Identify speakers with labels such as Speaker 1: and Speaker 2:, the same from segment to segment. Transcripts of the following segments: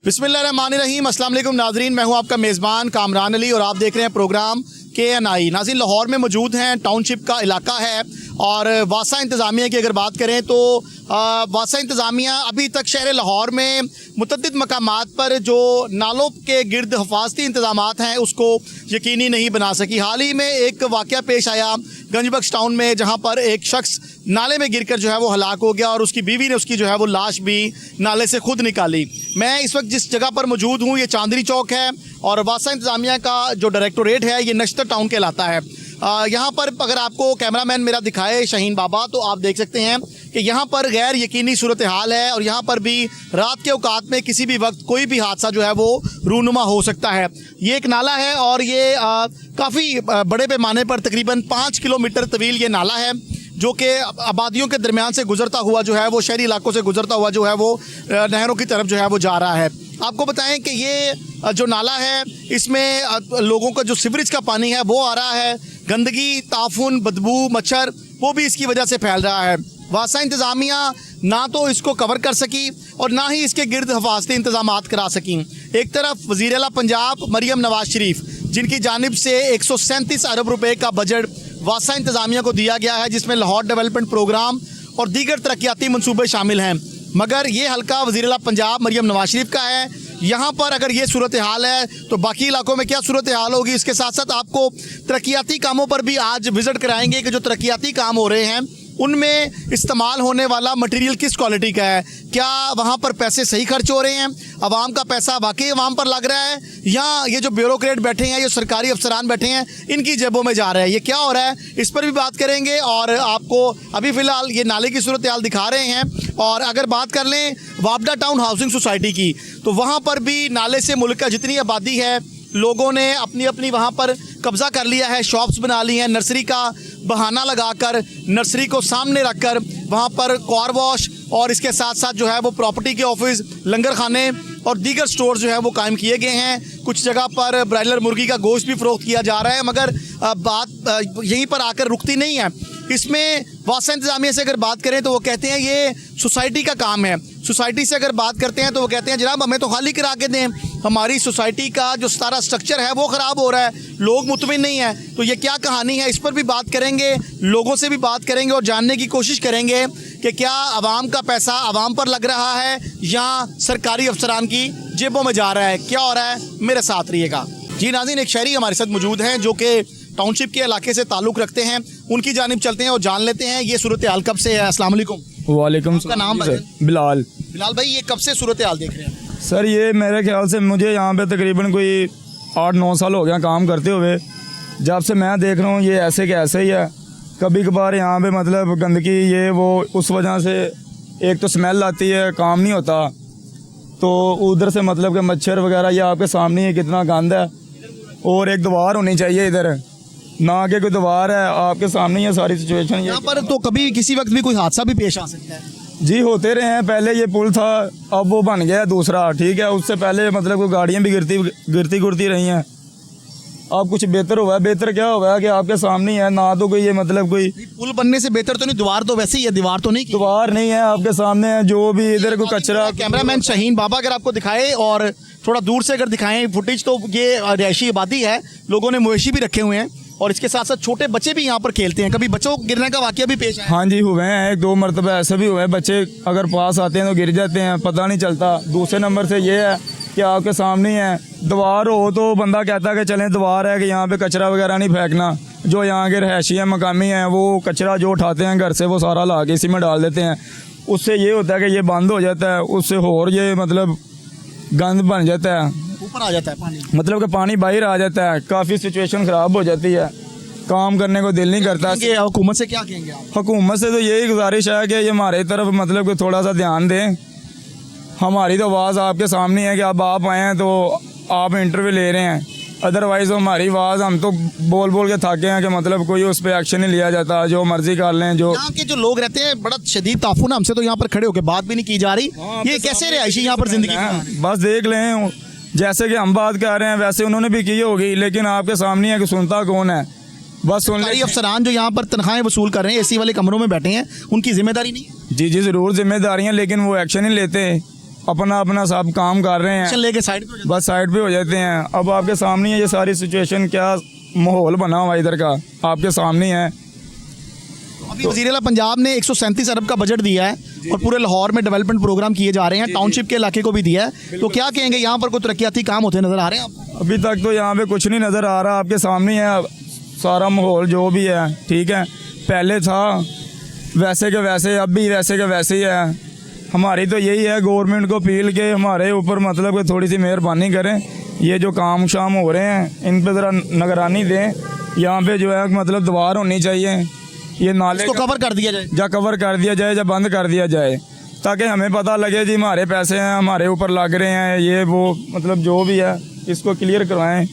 Speaker 1: बिस्मिल्लाहिर्रहमानिर्रहीम। अस्सलाम वालेकुम नाजरीन, मैं हूं आपका मेज़बान कामरान अली और आप देख रहे हैं प्रोग्राम KNI। नाज़रीन, लाहौर में मौजूद हैं, टाउनशिप का इलाका है और वासा इंतज़ामिया की अगर बात करें तो वासा इंतज़ामिया अभी तक शहर लाहौर में मुतअद्दिद मकामात पर जो नालों के गिर्द हिफाजती इंतज़ामात हैं उसको यकीनी नहीं बना सकी। हाल ही में एक वाक़या पेश आया गंजबख्श टाउन में, जहाँ पर एक शख्स नाले में गिरकर जो है वो हलाक हो गया और उसकी बीवी ने उसकी जो है वो लाश भी नाले से खुद निकाली। मैं इस वक्त जिस जगह पर मौजूद हूँ ये चांदनी चौक है और वासा इंतज़ामिया का जो डायरेक्टोरेट है ये नश्तर टाउन कहलाता है। यहाँ पर अगर आपको कैमरामैन मेरा दिखाए शाहीन बाबा तो आप देख सकते हैं कि यहाँ पर गैर यकीनी सूरत हाल है और यहाँ पर भी रात के औकात में किसी भी वक्त कोई भी हादसा जो है वो रूनुमा हो सकता है। ये एक नाला है और ये काफ़ी बड़े पैमाने पर तकरीबन 5 किलोमीटर तवील ये नाला है जो कि आबादियों के दरमियान से गुजरता हुआ जो है वो शहरी इलाकों से गुजरता हुआ जो है वो नहरों की तरफ जो है वो जा रहा है। आपको बताएं कि ये जो नाला है इसमें लोगों का जो सीवरेज का पानी है वो आ रहा है, गंदगी, ताफुन, बदबू, मच्छर वो भी इसकी वजह से फैल रहा है। वासा इंतज़ामिया ना तो इसको कवर कर सकी और ना ही इसके गिर्द हिफाजती इंतजामात करा सकी। एक तरफ वज़ीर आला पंजाब मरियम नवाज शरीफ जिनकी जानिब से 137 अरब रुपए का बजट वासा इंतज़ामिया को दिया गया है जिसमें लाहौर डेवलपमेंट प्रोग्राम और दीगर तरक्याती मनसूबे शामिल हैं, मगर ये हल्का वज़ीर आला पंजाब मरियम नवाज शरीफ का है। यहाँ पर अगर ये सूरत हाल है तो बाकी इलाकों में क्या सूरत हाल होगी। इसके साथ साथ आपको तरक्याती कामों पर भी आज विज़िट कराएंगे कि जो तरक्याती काम हो रहे हैं उनमें इस्तेमाल होने वाला मटेरियल किस क्वालिटी का है, क्या वहाँ पर पैसे सही खर्च हो रहे हैं, अवाम का पैसा वाकई अवाम पर लग रहा है या ये जो ब्यूरोक्रेट बैठे हैं, ये सरकारी अफसरान बैठे हैं, इनकी जेबों में जा रहा है, ये क्या हो रहा है, इस पर भी बात करेंगे। और आपको अभी फ़िलहाल ये नाले की सूरत हाल दिखा रहे हैं। और अगर बात कर लें वापडा टाउन हाउसिंग सोसाइटी की तो वहाँ पर भी नाले से मुल्क का जितनी आबादी है लोगों ने अपनी अपनी वहाँ पर कब्ज़ा कर लिया है, शॉप्स बना ली हैं, नर्सरी का बहाना लगाकर नर्सरी को सामने रखकर वहाँ पर कार वॉश और इसके साथ साथ जो है वो प्रॉपर्टी के ऑफिस, लंगर खाने और दीगर स्टोर जो है वो कायम किए गए हैं। कुछ जगह पर ब्रायलर मुर्गी का गोश्त भी फ़रोख्त किया जा रहा है, मगर बात यहीं पर आकर रुकती नहीं है। इसमें वासा इंतज़ामिया से अगर बात करें तो वो कहते हैं ये सोसाइटी का काम है। सोसाइटी से अगर बात करते हैं तो वो कहते हैं जनाब हमें तो खाली करा के दें, हमारी सोसाइटी का जो सारा स्ट्रक्चर है वो ख़राब हो रहा है, लोग मुतमिन नहीं है। तो ये क्या कहानी है, इस पर भी बात करेंगे, लोगों से भी बात करेंगे और जानने की कोशिश करेंगे कि क्या आवाम का पैसा आवाम पर लग रहा है या सरकारी अफसरान की जेबों में जा रहा है, क्या हो रहा है, मेरे साथ रहिएगा। जी नाज़रीन, एक शहरी हमारे साथ मौजूद हैं जो कि टाउनशिप के इलाके से ताल्लुक़ रखते हैं, उनकी जानिब चलते हैं और जान लेते हैं ये सूरत हाल कब से है। अस्सलाम वालेकुम।
Speaker 2: वालेकुम
Speaker 1: आपका नाम
Speaker 2: बिलाल।
Speaker 1: बिलाल भाई, ये कब से सूरत हाल देख रहे हैं?
Speaker 2: सर ये मेरे ख्याल से मुझे यहाँ पे तकरीबन कोई 8-9 साल हो गया काम करते हुए। जब से मैं देख रहा हूँ ये ऐसे के ऐसे ही है। कभी कभार यहाँ पे मतलब गंदगी ये वो उस वजह से एक तो स्मेल आती है, काम नहीं होता, तो उधर से मतलब कि मच्छर वगैरह ये आपके सामने ही कितना गंद है। और एक दीवार होनी चाहिए इधर, ना कि कोई दीवार है, आपके सामने ही है सारी सिचुएशन।
Speaker 1: यहाँ पर तो कभी किसी वक्त भी कोई हादसा भी पेश आ सकता है।
Speaker 2: जी होते रहे हैं, पहले ये पुल था अब वो बन गया दूसरा, ठीक है। उससे पहले मतलब कोई गाड़ियाँ भी गिरती रही हैं। अब कुछ बेहतर हुआ है। बेहतर क्या हुआ है कि आपके सामने है, ना तो कोई ये मतलब कोई
Speaker 1: पुल बनने से बेहतर तो नहीं, दीवार तो वैसे ही है, दीवार तो नहीं,
Speaker 2: दीवार नहीं है, आपके सामने है जो भी इधर को कचरा।
Speaker 1: कैमरामैन शाहीन बाबा अगर आपको दिखाए और थोड़ा दूर से अगर दिखाएं फुटेज तो ये रिहायशी आबादी है, लोगों ने मवेशी भी रखे हुए हैं और इसके साथ साथ छोटे बच्चे भी यहाँ पर खेलते हैं। कभी बच्चों को गिरने का वाकया भी पेश आया?
Speaker 2: हाँ जी हुए हैं, 1-2 मरतबा ऐसे भी हुए हैं। बच्चे अगर पास आते हैं तो गिर जाते हैं, पता नहीं चलता। दूसरे नंबर से ये है कि आपके सामने है, दीवार हो तो बंदा कहता है कि चलें दीवार है कि यहाँ पे कचरा वगैरह नहीं फेंकना। जो यहाँ के रहायशी हैं, मकामी हैं, वो कचरा जो उठाते हैं घर से वो सारा ला के इसी में डाल देते हैं। उससे ये होता है कि ये बंद हो जाता है, उससे और ये मतलब गंद बन जाता है,
Speaker 1: ऊपर आ जाता है पानी,
Speaker 2: मतलब कि पानी बाहर आ जाता है, काफ़ी सिचुएशन ख़राब हो जाती है, काम करने को दिल नहीं करता।
Speaker 1: हुकूमत से क्या कहेंगे आप?
Speaker 2: हुकूमत से तो यही गुजारिश है कि ये हमारे तरफ मतलब कि थोड़ा सा ध्यान दें। हमारी तो आवाज़ आपके सामने है कि अब आप आए हैं तो आप इंटरव्यू ले रहे हैं, अदरवाइज़ हमारी आवाज़ हम तो बोल बोल के थके हैं कि मतलब कोई उस पर एक्शन नहीं लिया जाता, जो मर्जी कर लें। जो
Speaker 1: यहाँ के जो लोग रहते हैं बड़ा शदीद ताफुन, हमसे तो यहाँ पर खड़े होकर बात भी नहीं की जा रही। ये कैसे रिहायशी यहाँ पर जिंदगी?
Speaker 2: बस देख लें, जैसे कि हम बात कर रहे हैं वैसे उन्होंने भी की होगी, लेकिन आपके सामने है कि सुनता कौन है। बस सुन ले।
Speaker 1: अफसरान जो यहाँ पर तनख्वाहें वसूल कर रहे हैं, एसी वाले कमरों में बैठे हैं, उनकी जिम्मेदारी नहीं?
Speaker 2: जी ज़रूर जिम्मेदारियाँ, लेकिन वो एक्शन नहीं लेते। अपना अपना सब काम कर रहे
Speaker 1: एक्शन
Speaker 2: हैं,
Speaker 1: लेके साइड पे हो
Speaker 2: बस साइड पे हो जाते हैं। अब आपके सामने है ये सारी सिचुएशन, क्या माहौल बना हुआ इधर का आपके सामने है।
Speaker 1: जाते हैं। अभी वज़ीर-ए-आला पंजाब ने 137 अरब का बजट दिया है और पूरे लाहौर में डेवलपमेंट प्रोग्राम किए जा रहे हैं, टाउनशिप के इलाके को भी दिया है, तो क्या कहेंगे, यहाँ पर कोई तरक्याती काम होते नजर आ रहे हैं आपको?
Speaker 2: अभी तक तो यहाँ पे कुछ नहीं नज़र आ रहा, आपके सामने है सारा माहौल जो भी है। ठीक है, पहले था वैसे के वैसे, अब भी वैसे के वैसे ही है। हमारी तो यही है गवर्नमेंट को अपील के हमारे ऊपर मतलब कि थोड़ी सी मेहरबानी करें, ये जो काम शाम हो रहे हैं इन पे ज़रा निगरानी दें। यहाँ पे जो है मतलब दीवार होनी चाहिए, ये नाले
Speaker 1: इसको कवर कर दिया जाए।
Speaker 2: या कवर कर दिया जाए या बंद कर दिया जाए, ताकि हमें पता लगे जी हमारे पैसे हैं हमारे ऊपर लग रहे हैं, ये वो मतलब जो भी है इसको क्लियर करवाएं।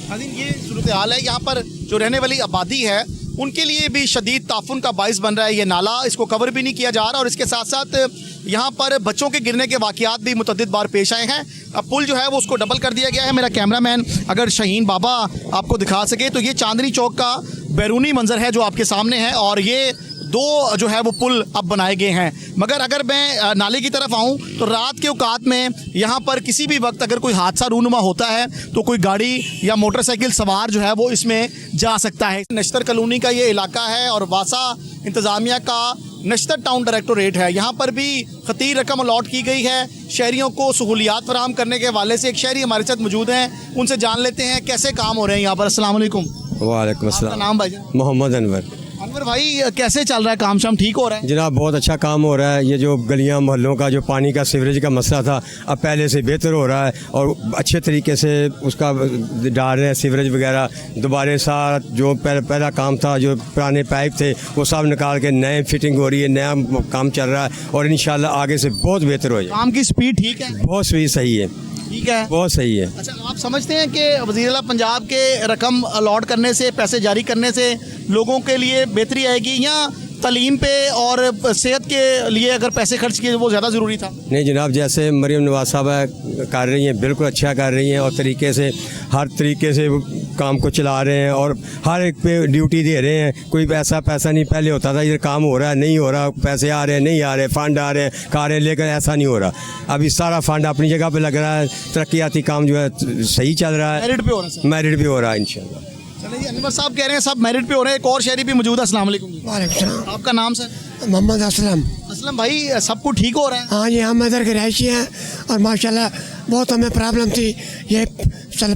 Speaker 1: नाज़रीन, ये सूरत हाल है। यहाँ पर जो रहने वाली आबादी है उनके लिए भी शदीद ताफुन का बाइस बन रहा है ये नाला, इसको कवर भी नहीं किया जा रहा और इसके साथ साथ यहाँ पर बच्चों के गिरने के वाक़यात भी मुतअद्दिद बार पेश आए हैं। अब पुल जो है वो उसको डबल कर दिया गया है। मेरा कैमरामैन अगर शाहीन बाबा आपको दिखा सके तो ये चांदनी चौक का बैरूनी मंजर है जो आपके सामने है और ये दो जो है वो पुल अब बनाए गए हैं। मगर अगर मैं नाले की तरफ आऊं तो रात के औकात में यहाँ पर किसी भी वक्त अगर कोई हादसा रूनुमा होता है तो कोई गाड़ी या मोटरसाइकिल सवार जो है वो इसमें जा सकता है। नश्तर कॉलोनी का ये इलाका है और वासा इंतज़ामिया का नश्तर टाउन डायरेक्टोरेट है। यहाँ पर भी खतीर रकम अलॉट की गई है शहरियों को सहूलियात फराहम करने के हवाले से। एक शहरी हमारे साथ मौजूद हैं, उनसे जान लेते हैं कैसे काम हो रहे हैं यहाँ पर। अस्सलाम वालेकुम।
Speaker 3: वालेकुम
Speaker 1: आपका
Speaker 3: अस्सलाम।
Speaker 1: नाम भाई?
Speaker 3: मोहम्मद अनवर।
Speaker 1: अनवर भाई, कैसे चल रहा है काम शाम, ठीक हो रहा है?
Speaker 3: जनाब बहुत अच्छा काम हो रहा है। ये जो गलियां मोहल्लों का जो पानी का सीवरेज का मसला था अब पहले से बेहतर हो रहा है और अच्छे तरीके से उसका डाल रहे हैं सीवरेज वगैरह। दोबारा सारा जो पहला काम था जो पुराने पाइप थे वो सब निकाल के नए फिटिंग हो रही है, नया काम चल रहा है और इंशाल्लाह आगे से बहुत बेहतर हो जाए।
Speaker 1: काम की स्पीड ठीक है?
Speaker 3: बहुत सही है,
Speaker 1: ठीक है,
Speaker 3: बहुत सही है।
Speaker 1: अच्छा, आप समझते हैं कि वज़ीर-ए-आला पंजाब के रकम अलॉट करने से, पैसे जारी करने से लोगों के लिए बेहतरी आएगी या तालीम पे और सेहत के लिए अगर पैसे खर्च किए वो ज़्यादा ज़रूरी था?
Speaker 3: नहीं जनाब, जैसे मरियम नवाज साहबा कर रही हैं बिल्कुल अच्छा कर रही हैं और तरीके से हर तरीके से काम को चला रहे हैं और हर एक पे ड्यूटी दे रहे हैं। कोई पैसा नहीं पहले होता था इधर काम हो रहा है नहीं हो रहा, पैसे आ रहे हैं नहीं आ रहे, फंड आ रहे हैं खा रहे हैं, लेकिन ऐसा नहीं हो रहा। अभी सारा फंड अपनी जगह पे लग रहा है, तरक्याती काम जो है सही चल रहा है,
Speaker 1: मेरिट पे हो रहा है सर?
Speaker 3: मेरिट भी हो रहा है इंशाल्लाह।
Speaker 1: चलिए, अनवर साहब कह रहे हैं सब मेरिट पे हो रहे हैं। एक और शहरी भी मौजूद है। अस्सलाम वालेकुम जी।
Speaker 4: वालेकुम सलाम।
Speaker 1: आपका नाम सर?
Speaker 4: मोहम्मद असलम।
Speaker 1: असलम भाई, सब कुछ ठीक हो रहा है?
Speaker 4: हाँ जी, हम इधर के रहायशी हैं और माशाल्लाह बहुत हमें प्रॉब्लम थी ये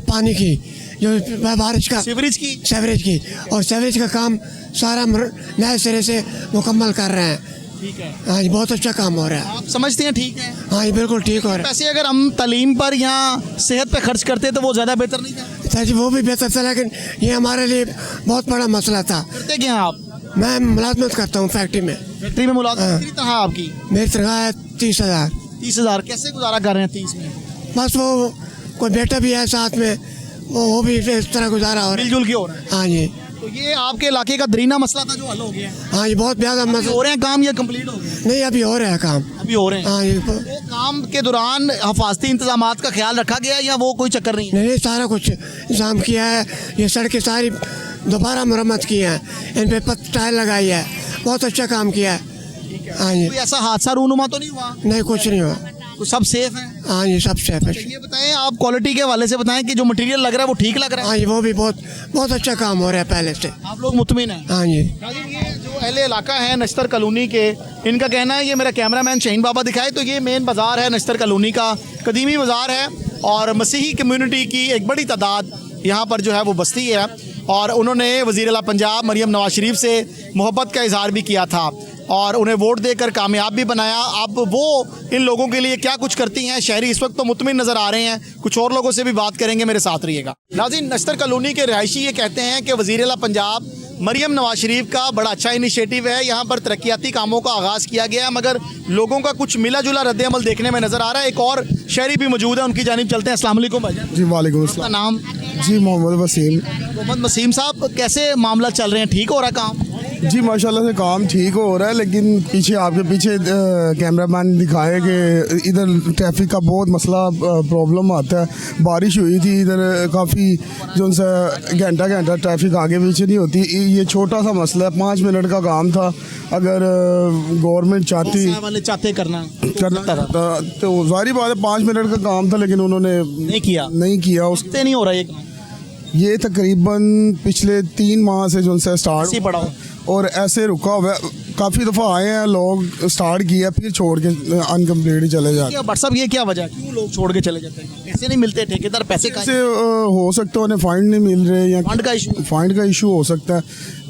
Speaker 4: पानी की, जो बारिश का,
Speaker 1: सीवरेज की?
Speaker 4: सेवरेज की, और सेवरेज का काम सारा नए सिरे से मुकम्मल कर रहे हैं।
Speaker 1: ठीक है।
Speaker 4: हाँ जी, बहुत अच्छा काम हो रहा है।
Speaker 1: आप समझते हैं ठीक है?
Speaker 4: हाँ जी, बिल्कुल ठीक हो रहा है।
Speaker 1: पैसे अगर हम तालीम पर या सेहत पे खर्च करते तो वो ज़्यादा बेहतर नहीं था?
Speaker 4: सर जी, वो भी बेहतर था लेकिन ये हमारे लिए बहुत बड़ा मसला था।
Speaker 1: करते क्या हैं आप?
Speaker 4: मैं मुलाजमत करता हूँ फैक्ट्री में।
Speaker 1: फैक्ट्री में मुलाकात?
Speaker 4: हाँ।
Speaker 1: कितनी तनख्वाह आपकी?
Speaker 4: मेरी तनख्वाह है 30,000।
Speaker 1: 30,000। कैसे गुजारा कर रहे हैं 30 में?
Speaker 4: बस वो कोई बेटा भी है साथ में, वो भी इस तरह गुजारा हो रहा है।
Speaker 1: मिलजुल के हो रहा है।
Speaker 4: हाँ जी,
Speaker 1: तो ये आपके इलाके का दरीना मसला था जो हल हो गया है?
Speaker 4: हाँ जी, बहुत ज़्यादा
Speaker 1: अभी
Speaker 4: मसला।
Speaker 1: हो रहे हैं काम या कंप्लीट हो गए?
Speaker 4: नहीं, अभी हो रहा है काम।
Speaker 1: अभी हो रहे हैं।
Speaker 4: हाँ जी,
Speaker 1: तो काम के दौरान हिफाजती इंतजाम का ख्याल रखा गया है या वो कोई चक्कर नहीं है?
Speaker 4: नहीं सारा कुछ इंतजाम किया है। ये सड़कें सारी दोबारा मरम्मत की हैं, इन पे टाइल लगाई है, बहुत अच्छा काम किया है। हाँ जी,
Speaker 1: कोई ऐसा हादसा रूनुमा तो नहीं हुआ?
Speaker 4: नहीं कुछ नहीं हुआ।
Speaker 1: तो सब सेफ है?
Speaker 4: हाँ जी, सब सेफ है।
Speaker 1: ये बताएं, आप क्वालिटी के हवाले से बताएं कि जो मटेरियल लग रहा है वो ठीक लग रहा है?
Speaker 4: हाँ जी, वो भी बहुत अच्छा काम हो रहा है पहले से।
Speaker 1: आप लोग मुतमिन हैं?
Speaker 4: हाँ जी,
Speaker 1: नाज़रीन, ये जो अहले इलाका है नश्तर कॉलोनी के, इनका कहना है, ये मेरा कैमरामैन शाहीन बाबा दिखाए तो ये मेन बाज़ार है नश्तर कॉलोनी का, कदीमी बाज़ार है और मसीही कम्युनिटी की एक बड़ी तादाद यहाँ पर जो है वो बस्ती है और उन्होंने वज़ीर-ए-आला पंजाब मरियम नवाज शरीफ से मोहब्बत का इजहार भी किया था और उन्हें वोट देकर कामयाब भी बनाया। अब वो इन लोगों के लिए क्या कुछ करती हैं, शहरी इस वक्त तो मुतमिन नज़र आ रहे हैं। कुछ और लोगों से भी बात करेंगे, मेरे साथ रहिएगा। नाज़रीन, नश्तर कॉलोनी के रहायशी ये कहते हैं कि वज़ीर-ए-आला पंजाब मरियम नवाज शरीफ का बड़ा अच्छा इनिशिएटिव है, यहाँ पर तरक्याती कामों का आगाज़ किया गया है मगर लोगों का कुछ मिला जुला रद्द-ए-अमल देखने में नज़र आ रहा है। एक और शहरी भी मौजूद है, उनकी जानिब चलते हैं। अस्सलाम वालेकुम भाईजान।
Speaker 5: जी वालेकुम
Speaker 1: आपका
Speaker 5: अस्सलाम।
Speaker 1: नाम?
Speaker 5: जी मोहम्मद वसीम।
Speaker 1: मोहम्मद वसीम साहब, कैसे मामला चल रहे हैं, ठीक हो रहा है काम?
Speaker 5: जी माशाल्लाह से काम ठीक हो रहा है, लेकिन पीछे आपके पीछे कैमरामैन दिखाए कि इधर ट्रैफिक का बहुत मसला प्रॉब्लम आता है। बारिश हुई थी इधर काफ़ी जो सा घंटा ट्रैफिक आगे पीछे नहीं होती। ये छोटा सा मसला है, 5 मिनट का काम था। अगर गवर्नमेंट चाहती
Speaker 1: वाले चाहते करना
Speaker 5: तो जारी बात है 5 मिनट का काम था, लेकिन उन्होंने नहीं किया।
Speaker 1: उससे नहीं हो रहा ये काम।
Speaker 5: ये तकरीबन पिछले 3 माह से जो सा स्टार्ट
Speaker 1: पड़ा हो
Speaker 5: और ऐसे रुका हुआ है। काफ़ी दफ़ा आए हैं लोग, स्टार्ट किया फिर छोड़ के अनकम्प्लीट ही चले जाते हैं।
Speaker 1: बट साहब ये क्या वजह है, क्यों लोग छोड़ के चले जाते हैं? पैसे नहीं मिलते, ठेकेदार पैसे का
Speaker 5: से हो सकता है उन्हें फाइंड नहीं मिल रहे या फाइंड का इशू हो सकता है,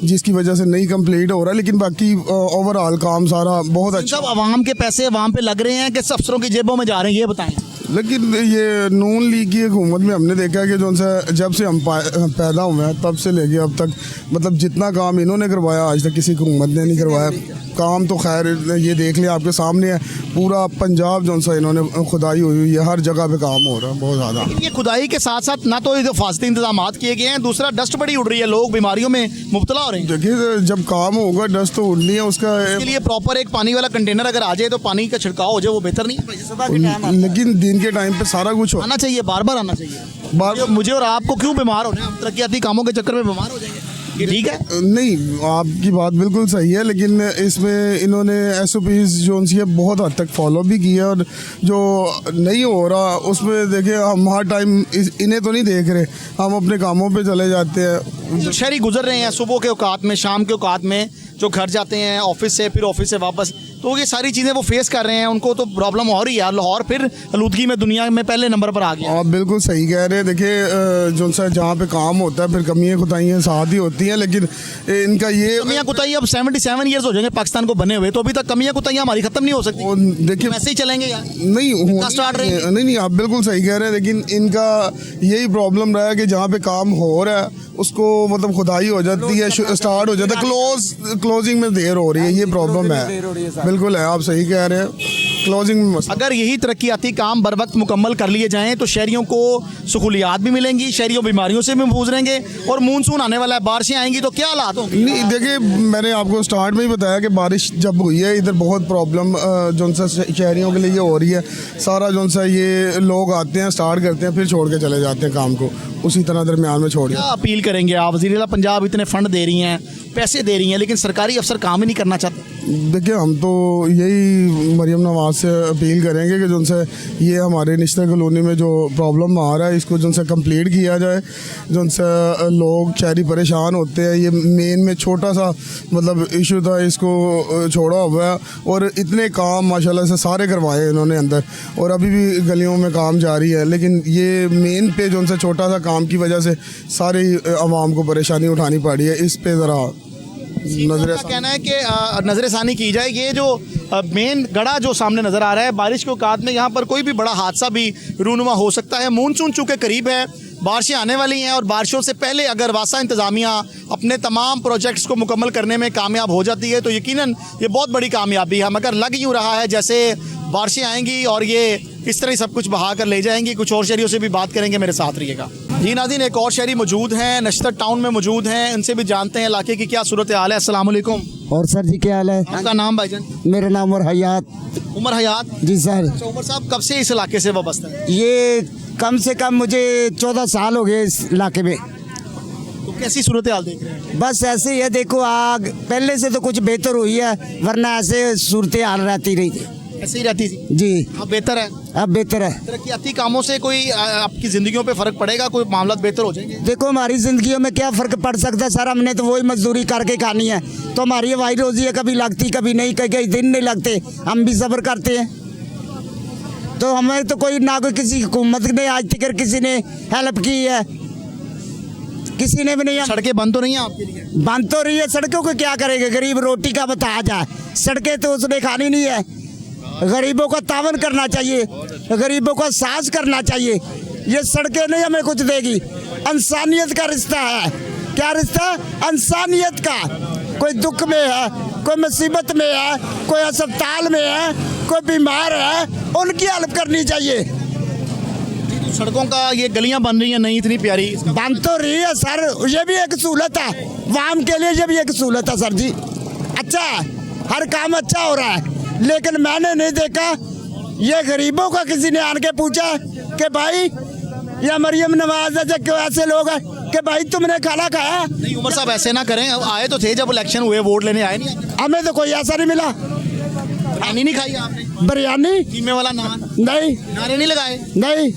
Speaker 5: जिसकी वजह से नहीं कंप्लीट हो रहा है। लेकिन बाकी ओवरऑल काम सारा बहुत अच्छा।
Speaker 1: सब आवाम के पैसे वहाँ पे लग रहे हैं कि अफसरों की जेबों में जा रहे हैं, ये बताएं।
Speaker 5: लेकिन ये नून लीग की हुकूमत में हमने देखा है कि जो सा जब से हम पैदा हुए हैं तब से लेके अब तक, मतलब जितना काम इन्होंने करवाया आज तक किसी हुकूमत ने नहीं करवाया। काम तो खैर ये देख लिया आपके सामने है, पूरा पंजाब जो सा इन्होंने खुदाई हुई है, हर जगह पे काम हो रहा है बहुत ज़्यादा।
Speaker 1: ये खुदाई के साथ साथ ना तो हिफाजती इंतजाम किए गए हैं, दूसरा डस्ट बड़ी उड़ रही है, लोग बीमारियों में मुब्तला हो रहे हैं।
Speaker 5: देखिए जब काम होगा डस्ट तो उड़नी है, उसका
Speaker 1: इसके लिए प्रॉपर एक पानी वाला कंटेनर अगर आ जाए तो पानी का छिड़काव हो जाए, वो बेहतर नहीं है?
Speaker 5: लेकिन दिन के टाइम पे सारा कुछ
Speaker 1: आना चाहिए, बार बार आना चाहिए। मुझे और आपको क्यों बीमार होना है? हम तरक्याती कामों के चक्कर में बीमार हो जाएंगे, ये ठीक है?
Speaker 5: नहीं, आपकी बात बिल्कुल सही है, लेकिन इसमें इन्होंने SOPs जो उनकी है बहुत हद तक फॉलो भी किया, और जो नहीं हो रहा उसमें देखिए हम हर टाइम इन्हें तो नहीं देख रहे, हम अपने कामों पे चले जाते हैं।
Speaker 1: शहरी गुजर रहे हैं सुबह के औकात में, शाम के औकात में, जो घर जाते हैं ऑफिस से, फिर ऑफिस से वापस, तो ये सारी चीज़ें वो फेस कर रहे हैं, उनको तो प्रॉब्लम हो रही है। लाहौर फिर आलूदगी में दुनिया में पहले नंबर पर आ गया।
Speaker 5: आप बिल्कुल सही कह रहे हैं। देखिए जो सा जहाँ पे काम होता है फिर कमियाँ कुताहियाँ साथ ही होती हैं, लेकिन इनका ये
Speaker 1: कमियाँ कुताही अब 77 ईयर्स हो जाएंगे पाकिस्तान को बने हुए, तो अभी तक कमियाँ कुताहियाँ हमारी खत्म नहीं हो सकती।
Speaker 5: देखिए
Speaker 1: ऐसे ही चलेंगे यार,
Speaker 5: नहीं
Speaker 1: स्टार्ट रहे।
Speaker 5: नहीं, आप बिल्कुल सही कह रहे हैं, लेकिन इनका यही प्रॉब्लम रहा है कि जहाँ पे काम हो रहा है उसको मतलब खुदाई हो जाती है, स्टार्ट हो जाता है, क्लोजिंग में देर हो रही है, ये प्रॉब्लम है। बिल्कुल है, आप सही कह रहे हैं, क्लोजिंग में मसला।
Speaker 1: अगर यही तरक्याती काम बर वक्त मुकम्मल कर लिए जाएं तो शहरियों को सहूलियात भी मिलेंगी, शहरियों बीमारियों से भी महफूज रहेंगे, और मानसून आने वाला है, बारिशें आएंगी तो क्या हालात होंगे?
Speaker 5: नहीं देखिए, मैंने आपको स्टार्ट में ही बताया कि बारिश जब हुई है इधर बहुत प्रॉब्लम जो सा शहरियों के लिए हो रही है। सारा जो सा ये लोग आते हैं, स्टार्ट करते हैं, फिर छोड़ के चले जाते हैं काम को, उसी तरह दरमियान में छोड़।
Speaker 1: क्या अपील करेंगे आप? वज़ीर-ए-आला पंजाब इतने फंड दे रही हैं, पैसे दे रही हैं, लेकिन सरकारी अफसर काम ही नहीं करना चाहते।
Speaker 5: देखिए हम तो यही मरियम नवाज से अपील करेंगे कि जो से ये हमारे निश्तर कॉलोनी में जो प्रॉब्लम आ रहा है इसको जो से कंप्लीट किया जाए। जो से लोग शहरी परेशान होते हैं, ये मेन में छोटा सा मतलब इशू था, इसको छोड़ा हुआ है, और इतने काम माशाल्लाह से सारे करवाए इन्होंने अंदर, और अभी भी गलियों में काम जारी है। लेकिन ये मेन पे जो से छोटा सा काम की वजह से सारी आवाम को परेशानी उठानी पड़ी है। इस पे ज़रा
Speaker 1: कहना है कि नजरसानी की जाए। ये जो मेन गड़ा जो सामने नजर आ रहा है, बारिश के औकात में यहाँ पर कोई भी बड़ा हादसा भी रूनुमा हो सकता है। मानसून चूँकि करीब है, बारिशें आने वाली हैं, और बारिशों से पहले अगर वासा इंतज़ामिया अपने तमाम प्रोजेक्ट्स को मुकम्मल करने में कामयाब हो जाती है तो यकीनन ये बहुत बड़ी कामयाबी है। मगर लग यूँ रहा है जैसे बारिशें आएंगी और ये इस तरह ही सब कुछ बहा कर ले जाएंगी। कुछ और शहरियों से भी बात करेंगे, मेरे साथ रहिएगा। जी नाज़रीन, एक और शहरी मौजूद हैं, नशतर टाउन में मौजूद हैं, उनसे भी जानते हैं इलाके की क्या सूरत हाल है। अस्सलाम वालेकुम।
Speaker 6: और सर जी क्या हाल है?
Speaker 1: आपका नाम भाईजान?
Speaker 6: मेरा नाम उमर हयात।
Speaker 1: उमर हयात
Speaker 6: जी सर।
Speaker 1: अच्छा उमर साहब, कब से इस इलाके से वाबस्ता है?
Speaker 6: ये कम से कम मुझे 14 साल हो गए इस इलाके में।
Speaker 1: तो कैसी सूरत हाल देख रहे हैं?
Speaker 6: बस ऐसे ही है, देखो आग पहले से तो कुछ बेहतर हुई है, वरना ऐसे सूरत हाल रहती रही थी।
Speaker 1: ऐसे ही रहती थी
Speaker 6: जी।
Speaker 1: अब बेहतर है?
Speaker 6: अब बेहतर है।
Speaker 1: तरक्याती कामों से कोई आपकी जिंदगियों पे फर्क पड़ेगा? कोई मामला बेहतर हो जाएंगे?
Speaker 6: देखो हमारी जिंदगियों में क्या फर्क पड़ सकता है सर, हमने तो वही मजदूरी करके खानी है, तो हमारी वही रोजी है, कभी लगती कभी नहीं, कई दिन नहीं लगते, हम भी सब्र करते हैं। तो हमें तो कोई ना कोई किसी हुकूमत ने आज तक किसी ने हेल्प की है, किसी ने भी नहीं।
Speaker 1: सड़कें बंद तो नहीं है आपके लिए?
Speaker 6: बंद तो रही है, सड़कों को क्या करेंगे? गरीब रोटी का बता जाए, सड़कें तो उसने खानी नहीं है। गरीबों को तावन करना चाहिए, गरीबों को साज करना चाहिए। ये सड़कें नहीं हमें कुछ देगी, इंसानियत का रिश्ता है। क्या रिश्ता? इंसानियत का। कोई दुख में है, कोई मुसीबत में है, कोई अस्पताल में है, कोई बीमार है, उनकी हेल्प करनी चाहिए।
Speaker 1: सड़कों का ये गलियां बन रही हैं नई इतनी प्यारी,
Speaker 6: बन तो रही है सर, ये भी एक सहूलत है, वाम के लिए ये भी एक सहूलत है सर जी। अच्छा है, हर काम अच्छा हो रहा है, लेकिन मैंने नहीं देखा ये गरीबों का किसी ने आन के पूछा कि भाई या मरियम नवाज है क्यों ऐसे लोग हैं कि भाई तुमने खाना खाया?
Speaker 1: नहीं उमर साहब ऐसे ना करें, आए तो थे जब इलेक्शन हुए, वोट लेने आए नहीं,
Speaker 6: हमें तो कोई ऐसा नहीं मिला।
Speaker 1: बिरयानी नहीं खाई आपने?
Speaker 6: बिरयानी
Speaker 1: कीमे वाला नान,
Speaker 6: नहीं,
Speaker 1: नारे नहीं लगाए,
Speaker 6: नहीं,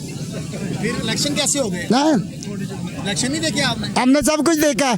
Speaker 1: फिर इलेक्शन कैसे हो गए?
Speaker 6: नहीं,
Speaker 1: इलेक्शन नहीं देखे आपने?
Speaker 6: हमने सब कुछ देखा,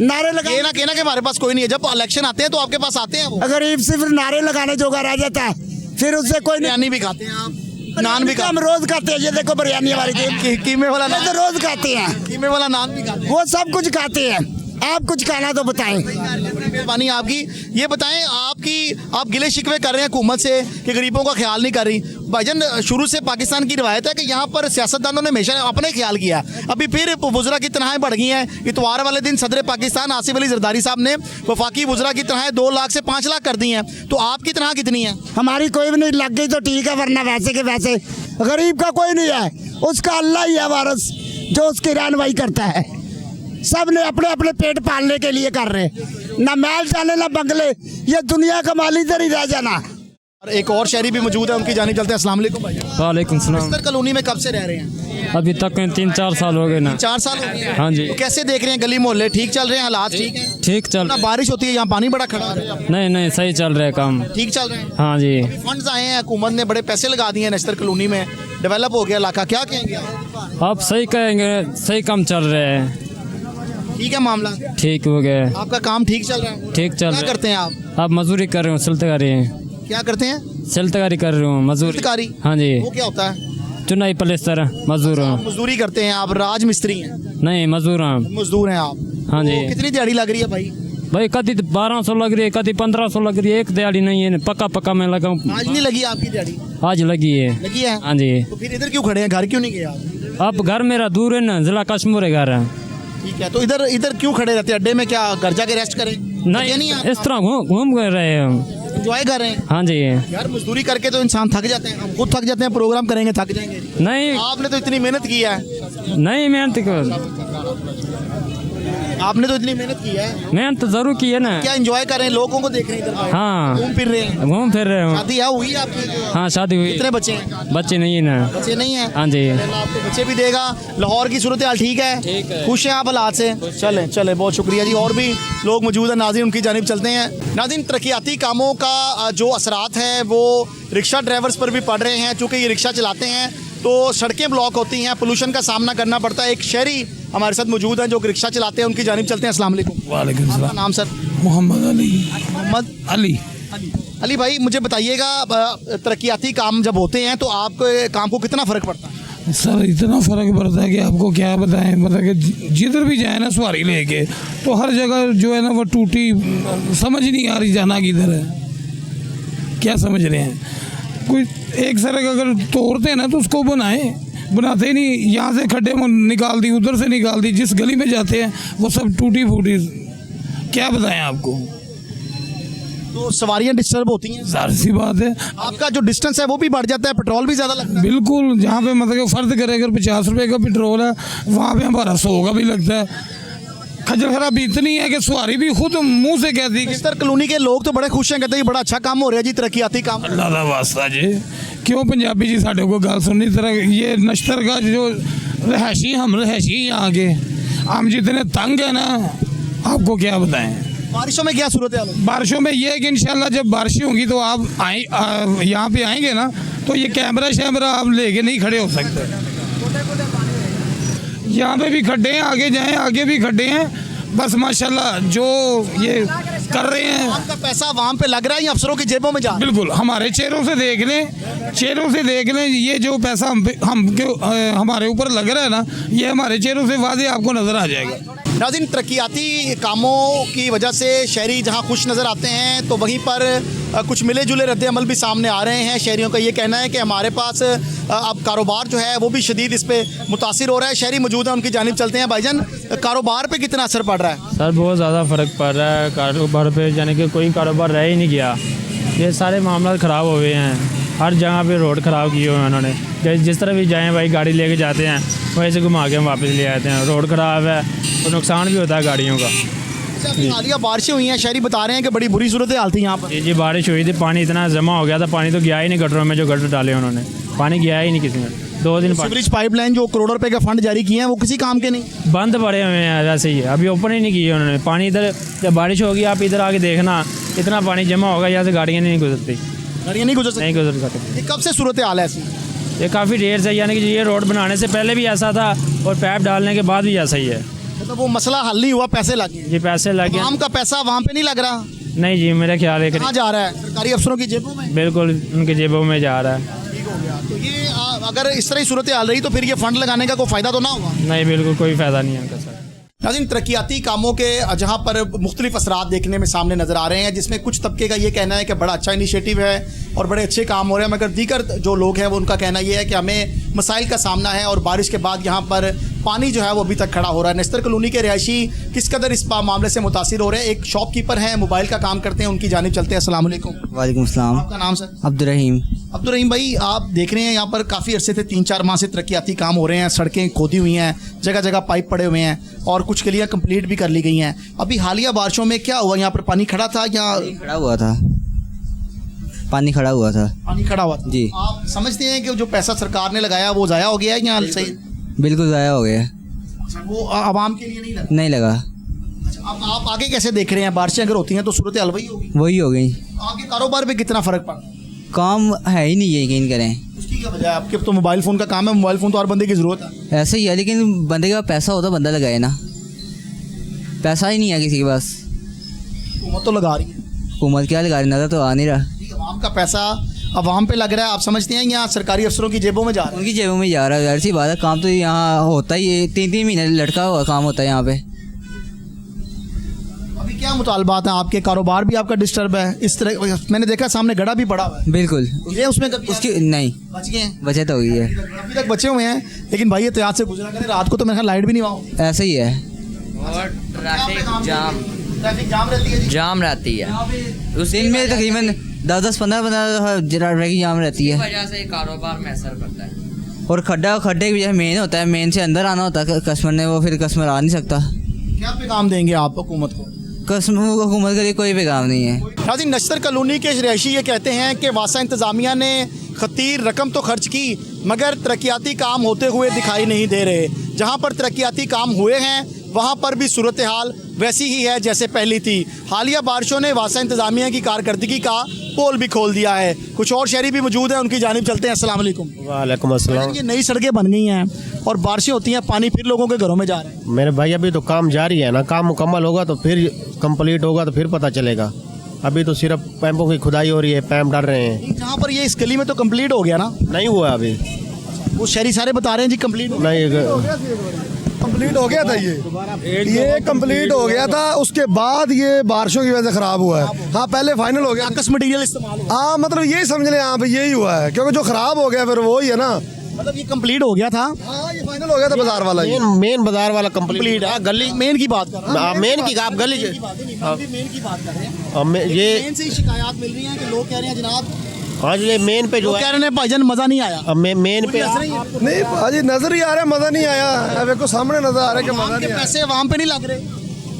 Speaker 6: नारे
Speaker 1: ये
Speaker 6: लगाए।
Speaker 1: ना कहना कि हमारे पास कोई नहीं है, जब इलेक्शन आते हैं तो आपके पास आते हैं वो।
Speaker 6: गरीब सिर्फ नारे लगाने जोगा रह जाता है, फिर उससे कोई नहीं।
Speaker 1: बिरयानी भी खाते हैं आप, नान भी
Speaker 6: हम रोज खाते हैं, ये देखो बिरयानी हमारी
Speaker 1: कीमे वाला
Speaker 6: ये तो
Speaker 1: नान,
Speaker 6: रोज खाते हैं,
Speaker 1: कीमे वाला नान भी खाते हैं।
Speaker 6: वो सब कुछ खाते हैं। आप कुछ खाना तो बताएं।
Speaker 1: मेहरबानी आपकी, ये बताएं आप गिले शिकवे कर रहे हैं हुकूमत से कि गरीबों का ख्याल नहीं कर रही। भाईजान शुरू से पाकिस्तान की रवायत है कि यहाँ पर सियासतदानों ने हमेशा अपने ख्याल किया है। अभी फिर वुज़रा की तनख्वाहें बढ़ गई हैं। इतवार वाले दिन सदर पाकिस्तान आसिफ अली जरदारी साहब ने वफाकी वुज़रा की तनख्वाहें 2 लाख से 5 लाख कर दी हैं, तो आपकी तनख्वाह कितनी है?
Speaker 6: हमारी कोई भी नहीं लग गई तो ठीक है, वरना वैसे के वैसे गरीब का कोई नहीं है, उसका अल्लाह ही है वारिस जो उसकी रहनुमाई करता है। सब ने अपने अपने पेट पालने के लिए कर रहे, ना महल जाने ना बंगले, ये दुनिया का माल इधर ही रह जाना।
Speaker 1: और एक और शहरी भी मौजूद है, उनकी जानिब चलते हैं। अस्सलाम वालेकुम भाई।
Speaker 7: वालेकुम सलाम।
Speaker 1: बिस्तर कॉलोनी में कब से रह रहे हैं?
Speaker 7: अभी तक 3-4 साल हो गए ना।
Speaker 1: 4 साल हो गए।
Speaker 7: हाँ जी।
Speaker 1: तो कैसे देख रहे हैं गली मोहल्ले, ठीक चल रहे हैं, हालात ठीक हैं?
Speaker 7: ठीक चल
Speaker 1: ना बारिश होती है यहाँ पानी बड़ा खड़ा है,
Speaker 7: नहीं नहीं सही चल रहा है काम।
Speaker 1: ठीक चल रहे हैं?
Speaker 7: हाँ जी।
Speaker 1: फंड्स आए हैं, हुकूमत ने बड़े पैसे लगा दिए हैं नश्तर कॉलोनी में, डेवलप हो गया इलाका, क्या कहेंगे आप?
Speaker 7: आप सही कहेंगे, सही काम चल रहा है,
Speaker 1: ठीक है मामला,
Speaker 7: ठीक हो गया,
Speaker 1: आपका काम ठीक चल रहा है?
Speaker 7: ठीक चल
Speaker 1: क्या
Speaker 7: रहा है।
Speaker 1: करते हैं आप?
Speaker 7: आप मजदूरी कर रहे हो, सिलतकारी
Speaker 1: क्या करते हैं?
Speaker 7: सिलतकारी कर रहे हो, मजदूरी।
Speaker 1: शिल्पकारी?
Speaker 7: हाँ जी।
Speaker 1: वो क्या होता है?
Speaker 7: चुनाई पलिस्तर मजदूर हूँ।
Speaker 1: मजदूरी करते हैं आप, राज मिस्त्री हैं?
Speaker 7: नहीं मजदूर हूँ।
Speaker 1: मजदूर हैं आप?
Speaker 7: हाँ जी।
Speaker 1: तो कितनी दिहाड़ी लग रही है भाई?
Speaker 7: भाई कभी 1200 लग रही है, कभी 1500 लग रही है, एक दिहाड़ी नहीं है, पक्का पक्का मैं लगा हूँ।
Speaker 1: आज नहीं लगी आपकी दिहाड़ी?
Speaker 7: आज लगी है।
Speaker 1: लगी है?
Speaker 7: हाँ जी।
Speaker 1: तो फिर इधर क्यों खड़े हैं, घर क्यों नहीं गए आप?
Speaker 7: अब घर मेरा दूर है ना, जिला कश्मीर है घर है।
Speaker 1: ठीक है, तो इधर इधर क्यों खड़े रहते हैं अड्डे में? क्या घर जाके रेस्ट करें?
Speaker 7: नहीं इस तरह घूम कर रहे हैं।
Speaker 1: एंजॉय कर रहे हैं?
Speaker 7: हाँ जी।
Speaker 1: यार मजदूरी करके तो इंसान थक जाते हैं, हम खुद थक जाते हैं, प्रोग्राम करेंगे थक जाएंगे।
Speaker 7: नहीं
Speaker 1: आपने तो इतनी मेहनत की है,
Speaker 7: नहीं मेहनत को
Speaker 1: आपने तो इतनी मेहनत की है,
Speaker 7: मेहनत तो जरूर की है ना।
Speaker 1: क्या एंजॉय कर रहे हैं, लोगों को देख रहे हैं इधर?
Speaker 7: हाँ
Speaker 1: घूम फिर रहे हैं?
Speaker 7: घूम फिर रहे हूँ।
Speaker 1: शादी है हुई है आपकी?
Speaker 7: हाँ शादी हुई।
Speaker 1: कितने बच्चे हैं?
Speaker 7: बच्चे नहीं है ना।
Speaker 1: बच्चे नहीं है?
Speaker 7: हाँ जी।
Speaker 1: आपको बच्चे भी देगा। लाहौर की सूरत हाल ठीक है?
Speaker 7: ठीक है।
Speaker 1: खुश हैं आप हालात से? चले चले, बहुत शुक्रिया जी। और भी लोग मौजूद हैं नाज़रीन, उनकी जानिब चलते हैं। नाज़रीन तरक्याती कामों का जो असरात हैं वो रिक्शा ड्राइवर्स पर भी पड़ रहे हैं। चूँकि ये रिक्शा चलाते हैं तो सड़कें ब्लॉक होती हैं, पोल्यूशन का सामना करना पड़ता है। एक शहरी हमारे साथ मौजूद हैं जो रिक्शा चलाते हैं, उनकी जानिब चलते हैं। अस्सलाम वालेकुम।
Speaker 8: वालेकुम
Speaker 1: आपका
Speaker 8: सलाम।
Speaker 1: नाम सर?
Speaker 8: मोहम्मद अली।
Speaker 1: मोहम्मद
Speaker 8: अली।
Speaker 1: अली भाई, मुझे बताइएगा तरक्याती काम जब होते हैं तो आपके काम को कितना फ़र्क पड़ता है?
Speaker 8: सर इतना फ़र्क पड़ता है कि आपको क्या बताएं, मतलब कि जिधर भी जाए ना सवारी लेके तो हर जगह जो है ना वो टूटी, समझ नहीं आ रही जाना किधर है, क्या समझ रहे हैं। कोई एक सड़क अगर तोड़ते हैं ना तो उसको बनाते ही नहीं, यहाँ से खड्डे में निकाल दी, उधर से निकाल दी, जिस गली में जाते हैं वो सब टूटी फूटी, क्या बताएं आपको।
Speaker 1: तो सवारियाँ डिस्टर्ब होती हैं,
Speaker 8: जाहिर सी बात है।
Speaker 1: आपका जो डिस्टेंस है वो भी बढ़ जाता है, पेट्रोल भी ज़्यादा लगता है।
Speaker 8: बिल्कुल, जहाँ पे मतलब कि फ़र्ज करे अगर 50 रुपए का पेट्रोल है वहाँ पे हमारा 100 का भी लगता है। खजल खराबी इतनी है कि सवारी भी खुद मुंह से कहती है कि
Speaker 1: नश्तर कॉलोनी के लोग तो बड़े खुश हैं, कहते हैं ये बड़ा अच्छा काम हो रहा है जी, तरक्याती काम।
Speaker 8: अल्लाह दा वास्ता जी, क्यों पंजाबी जी साढ़े को गल सुननी तरह ये नश्तर का जो रहायशी, हम रहायशी यहाँ के, हम जितने तंग है ना, आपको क्या बताएं।
Speaker 1: बारिशों में क्या सूरत है?
Speaker 8: बारिशों में ये है कि इंशाल्लाह जब बारिशें होंगी तो आप यहाँ पे आएंगे ना तो ये कैमरा शैमरा आप लेके नहीं खड़े हो सकते। यहाँ पे भी खड्डे हैं, आगे जाएं आगे भी खड्डे हैं, बस माशाल्लाह जो ये कर रहे हैं।
Speaker 1: आपका पैसा वहाँ पे लग रहा है या अफसरों की जेबों में जा रहा है?
Speaker 8: बिल्कुल, हमारे चेहरों से देख लें, ये जो पैसा हमारे ऊपर लग रहा है ना, ये हमारे चेहरों से वाज़े आपको नज़र आ जाएगा।
Speaker 1: नाज़रीन, तरक्याती कामों की वजह से शहरी जहां खुश नज़र आते हैं तो वहीं पर कुछ मिले जुले रद्द अमल भी सामने आ रहे हैं। शहरियों का ये कहना है कि हमारे पास अब कारोबार जो है वो भी शदीद इस पर मुतासिर हो रहा है। शहरी मौजूद हैं, उनकी जानिब चलते हैं। भाईजान, कारोबार पे कितना असर पड़ रहा है?
Speaker 7: सर बहुत ज़्यादा फ़र्क पड़ रहा है कारोबार पे, यानी कि कोई कारोबार रह ही नहीं गया, ये सारे मामला ख़राब हो गए हैं। हर जगह पे रोड ख़राब किए हुए हैं उन्होंने। जिस तरह भी जाएँ भाई गाड़ी लेके जाते हैं, वहीं से घुमा के हम वापस ले आते हैं। रोड ख़राब है और नुकसान भी होता है गाड़ियों का।
Speaker 1: हालिया बारिशें हुई हैं, शहरी बता रहे हैं कि बड़ी बुरी सूरत हाल थी यहाँ पर।
Speaker 7: जी बारिश हुई थी, पानी इतना जमा हो गया था, पानी तो गया ही नहीं गटरों में, जो गटर डाले उन्होंने पानी गया ही नहीं किसी में। 2 दिन
Speaker 1: सीवरेज पाइपलाइन जो करोड़ों रुपए के फंड जारी किए हैं वो किसी काम के नहीं।
Speaker 7: बंद पड़े हुए हैं वैसे ही, अभी ओपन ही नहीं किए उन्होंने। पानी इधर जब बारिश होगी आप इधर आके देखना, इतना पानी जमा होगा, यहाँ से गाड़ियाँ नहीं गुजरती,
Speaker 1: गाड़ियाँ नहीं गुजर सकती।
Speaker 7: नहीं गुजर सकती।
Speaker 1: ये कब से सूरत हाल है ऐसी?
Speaker 7: ये काफ़ी देर से, यानी कि ये रोड बनाने से पहले भी ऐसा था और पैप डालने के बाद भी ऐसा ही है।
Speaker 1: मतलब वो मसला हल नहीं हुआ, पैसे लगे।
Speaker 7: जी पैसे लगे,
Speaker 1: आम का पैसा वहाँ पे नहीं लग रहा।
Speaker 7: नहीं जी मेरा ख्याल है कि
Speaker 1: कहाँ जा रहा है? सरकारी अफसरों की जेबों में।
Speaker 7: बिल्कुल उनके जेबों में जा रहा है।
Speaker 1: तो ये अगर इस तरह की सूरत हाल रही तो फिर ये फंड लगाने का कोई फायदा तो ना होगा।
Speaker 7: नहीं बिल्कुल कोई फ़ायदा नहीं है उनका सर।
Speaker 1: नाज़रीन, तरक्याती कामों के जहाँ पर मुख्तलिफ असरात देखने में सामने नज़र आ रहे हैं, जिसमें कुछ तबके का ये कहना है कि बड़ा अच्छा इनिशिएटिव है और बड़े अच्छे काम हो रहे हैं, मगर दीगर जो लोग हैं वो उनका कहना ये है कि हमें मसाइल का सामना है और बारिश के बाद यहाँ पर पानी जो है वो अभी तक खड़ा हो रहा है। नस्तर कॉलोनी के रिहायशी किस कदर इस मामले से मुतासिर हो रहे हैं। एक शॉपकीपर हैं, मोबाइल का काम करते हैं, उनकी जानिब चलते हैं। अस्सलाम वालेकुम।
Speaker 9: वालेकुम सलाम।
Speaker 1: आपका नाम सर?
Speaker 9: अब्दुर्रहीम।
Speaker 1: अब्दुर्रहीम भाई, आप देख रहे हैं यहाँ पर काफ़ी अरसे से 3-4 माह से तरक्याती काम हो रहे हैं, सड़कें खोदी हुई हैं, जगह जगह पाइप पड़े हुए हैं और कुछ गलियाँ कंप्लीट भी कर ली गई हैं। अभी हालिया बारिशों में क्या हुआ, यहाँ पर पानी खड़ा था या
Speaker 9: खड़ा हुआ था? पानी खड़ा हुआ था।
Speaker 1: पानी खड़ा हुआ था
Speaker 9: जी।
Speaker 1: आप समझते हैं कि जो पैसा सरकार ने लगाया वो ज़ाया हो गया है या सही?
Speaker 9: बिल्कुल ज़ाया हो गया।
Speaker 1: वो आवाम के लिए नहीं लगा?
Speaker 9: नहीं लगा।
Speaker 1: अब आप आगे कैसे देख रहे हैं? बारिशें अगर होती हैं तो सूरत हाल वही होगी।
Speaker 9: वही हो गई।
Speaker 1: आपके कारोबार पे कितना फ़र्क पड़ा?
Speaker 9: काम है ही नहीं, यकीन करें।
Speaker 1: उसकी क्या वजह है? आपके तो मोबाइल फ़ोन का काम है, मोबाइल फ़ोन तो हर बंदे की ज़रूरत है।
Speaker 9: ऐसे ही है, लेकिन बंदे के पास पैसा होता बंदा लगाए ना, पैसा ही नहीं है किसी के पास।
Speaker 1: हुकूमत तो लगा रही है।
Speaker 9: हुकूमत क्या लगा रही, नज़र तो आ नहीं रहा।
Speaker 1: आवाम का पैसा अवाम पे लग रहा है, आप समझते हैं या सरकारी अफसरों की जेबों में जा रहा है?
Speaker 9: उनकी जेबों में जा रहा है। ऐसी बात है, काम तो यहाँ होता ही है, 3-3 महीने लटका हुआ काम होता है यहाँ पे।
Speaker 1: अभी क्या मुतालबात हैं आपके? कारोबार भी आपका डिस्टर्ब है इस तरह? मैंने देखा सामने गड़ा भी पड़ा हुआ है।
Speaker 9: बिल्कुल।
Speaker 1: ये उसमें कभी
Speaker 9: उसकी नहीं
Speaker 1: बच गए हैं?
Speaker 9: बचत हो गई है,
Speaker 1: अभी तक बचे हुए हैं, लेकिन भाई एहतियात से गुजरा करें, रात को तो मेरे ख्याल लाइट भी नहीं वहाँ।
Speaker 9: ऐसे ही है।
Speaker 10: और ट्रैफिक
Speaker 1: जाम रहती है जी।
Speaker 10: जाम रहती है,
Speaker 9: उस दिन में तकरीबन 10-15 ट्रैफिक जाम रहती है।
Speaker 10: वजह से कारोबार में असर पड़ता है।
Speaker 9: और खड्डे की वजह मेन होता है, मेन से अंदर आना होता है कस्टमर ने, वो फिर कस्टमर आ नहीं सकता।
Speaker 1: क्या पैगाम देंगे आप हुकूमत को?
Speaker 9: कस्टमर को हुकूमत के लिए कोई पैगाम नहीं है।
Speaker 1: नाज़रीन, नश्तर कॉलोनी के रिहायशी ये कहते हैं कि वासा इंतज़ामिया ने खतीर रकम तो खर्च की मगर तरक्याती काम होते हुए दिखाई नहीं दे रहे। जहाँ पर तरक्याती काम हुए हैं वहाँ पर भी सूरत हाल वैसी ही है जैसे पहली थी। हालिया बारिशों ने वासा इंतज़ामिया की कारकर्दगी का पोल भी खोल दिया है। कुछ और शहरी भी मौजूद हैं, उनकी जानिब चलते हैं। अस्सलाम वालेकुम।
Speaker 11: वालेकुम अस्सलाम।
Speaker 1: ये नई सड़कें बन गई हैं और बारिशें होती हैं, पानी फिर लोगों के घरों में जा रहा है।
Speaker 11: मेरे भाई अभी तो काम जारी है ना, काम मुकम्मल होगा तो फिर कंप्लीट होगा तो फिर पता चलेगा। अभी तो सिर्फ पैपों की खुदाई हो रही है, पैप डाल रहे हैं।
Speaker 1: जहाँ पर ये इस गली में तो कंप्लीट हो गया ना?
Speaker 11: नहीं हुआ अभी,
Speaker 1: वो शहरी सारे बता रहे हैं जी कंप्लीट
Speaker 11: नहीं
Speaker 5: कंप्लीट हो गया था। ये कंप्लीट हो गया था, उसके बाद ये बारिशों की वजह से खराब हुआ है। हाँ पहले फाइनल हो गया,
Speaker 1: आकस मटीरियल इस्तेमाल हो।
Speaker 5: हाँ मतलब यही समझ लें, हाँ भाई यही हुआ है, क्योंकि जो खराब हो गया फिर वो ही है ना।
Speaker 1: मतलब ये कंप्लीट हो गया था।
Speaker 5: हाँ ये फाइनल हो गया था बाजार वाला।
Speaker 11: मेन बाजार वाला
Speaker 1: कंप्लीट है। गली मेन की बात कर रहे हैं।
Speaker 11: मेन की आप गली
Speaker 1: मेन की बात कर रहे हैं।
Speaker 11: ये
Speaker 1: मेन से ही शिकायत मिल रही है कि लोग कह रहे हैं जनाब,
Speaker 11: हाँ ये मेन पे जो
Speaker 1: लोग कह रहे हैं भाईजान मजा नहीं आया।
Speaker 11: अब मेन पे
Speaker 5: नहीं भाजी नजर ही आ रहा है, मजा नहीं आया। अब देखो सामने नजर आ रहा है कि मजा नहीं आया।
Speaker 1: पैसे वहाँ पे नहीं लग रहे,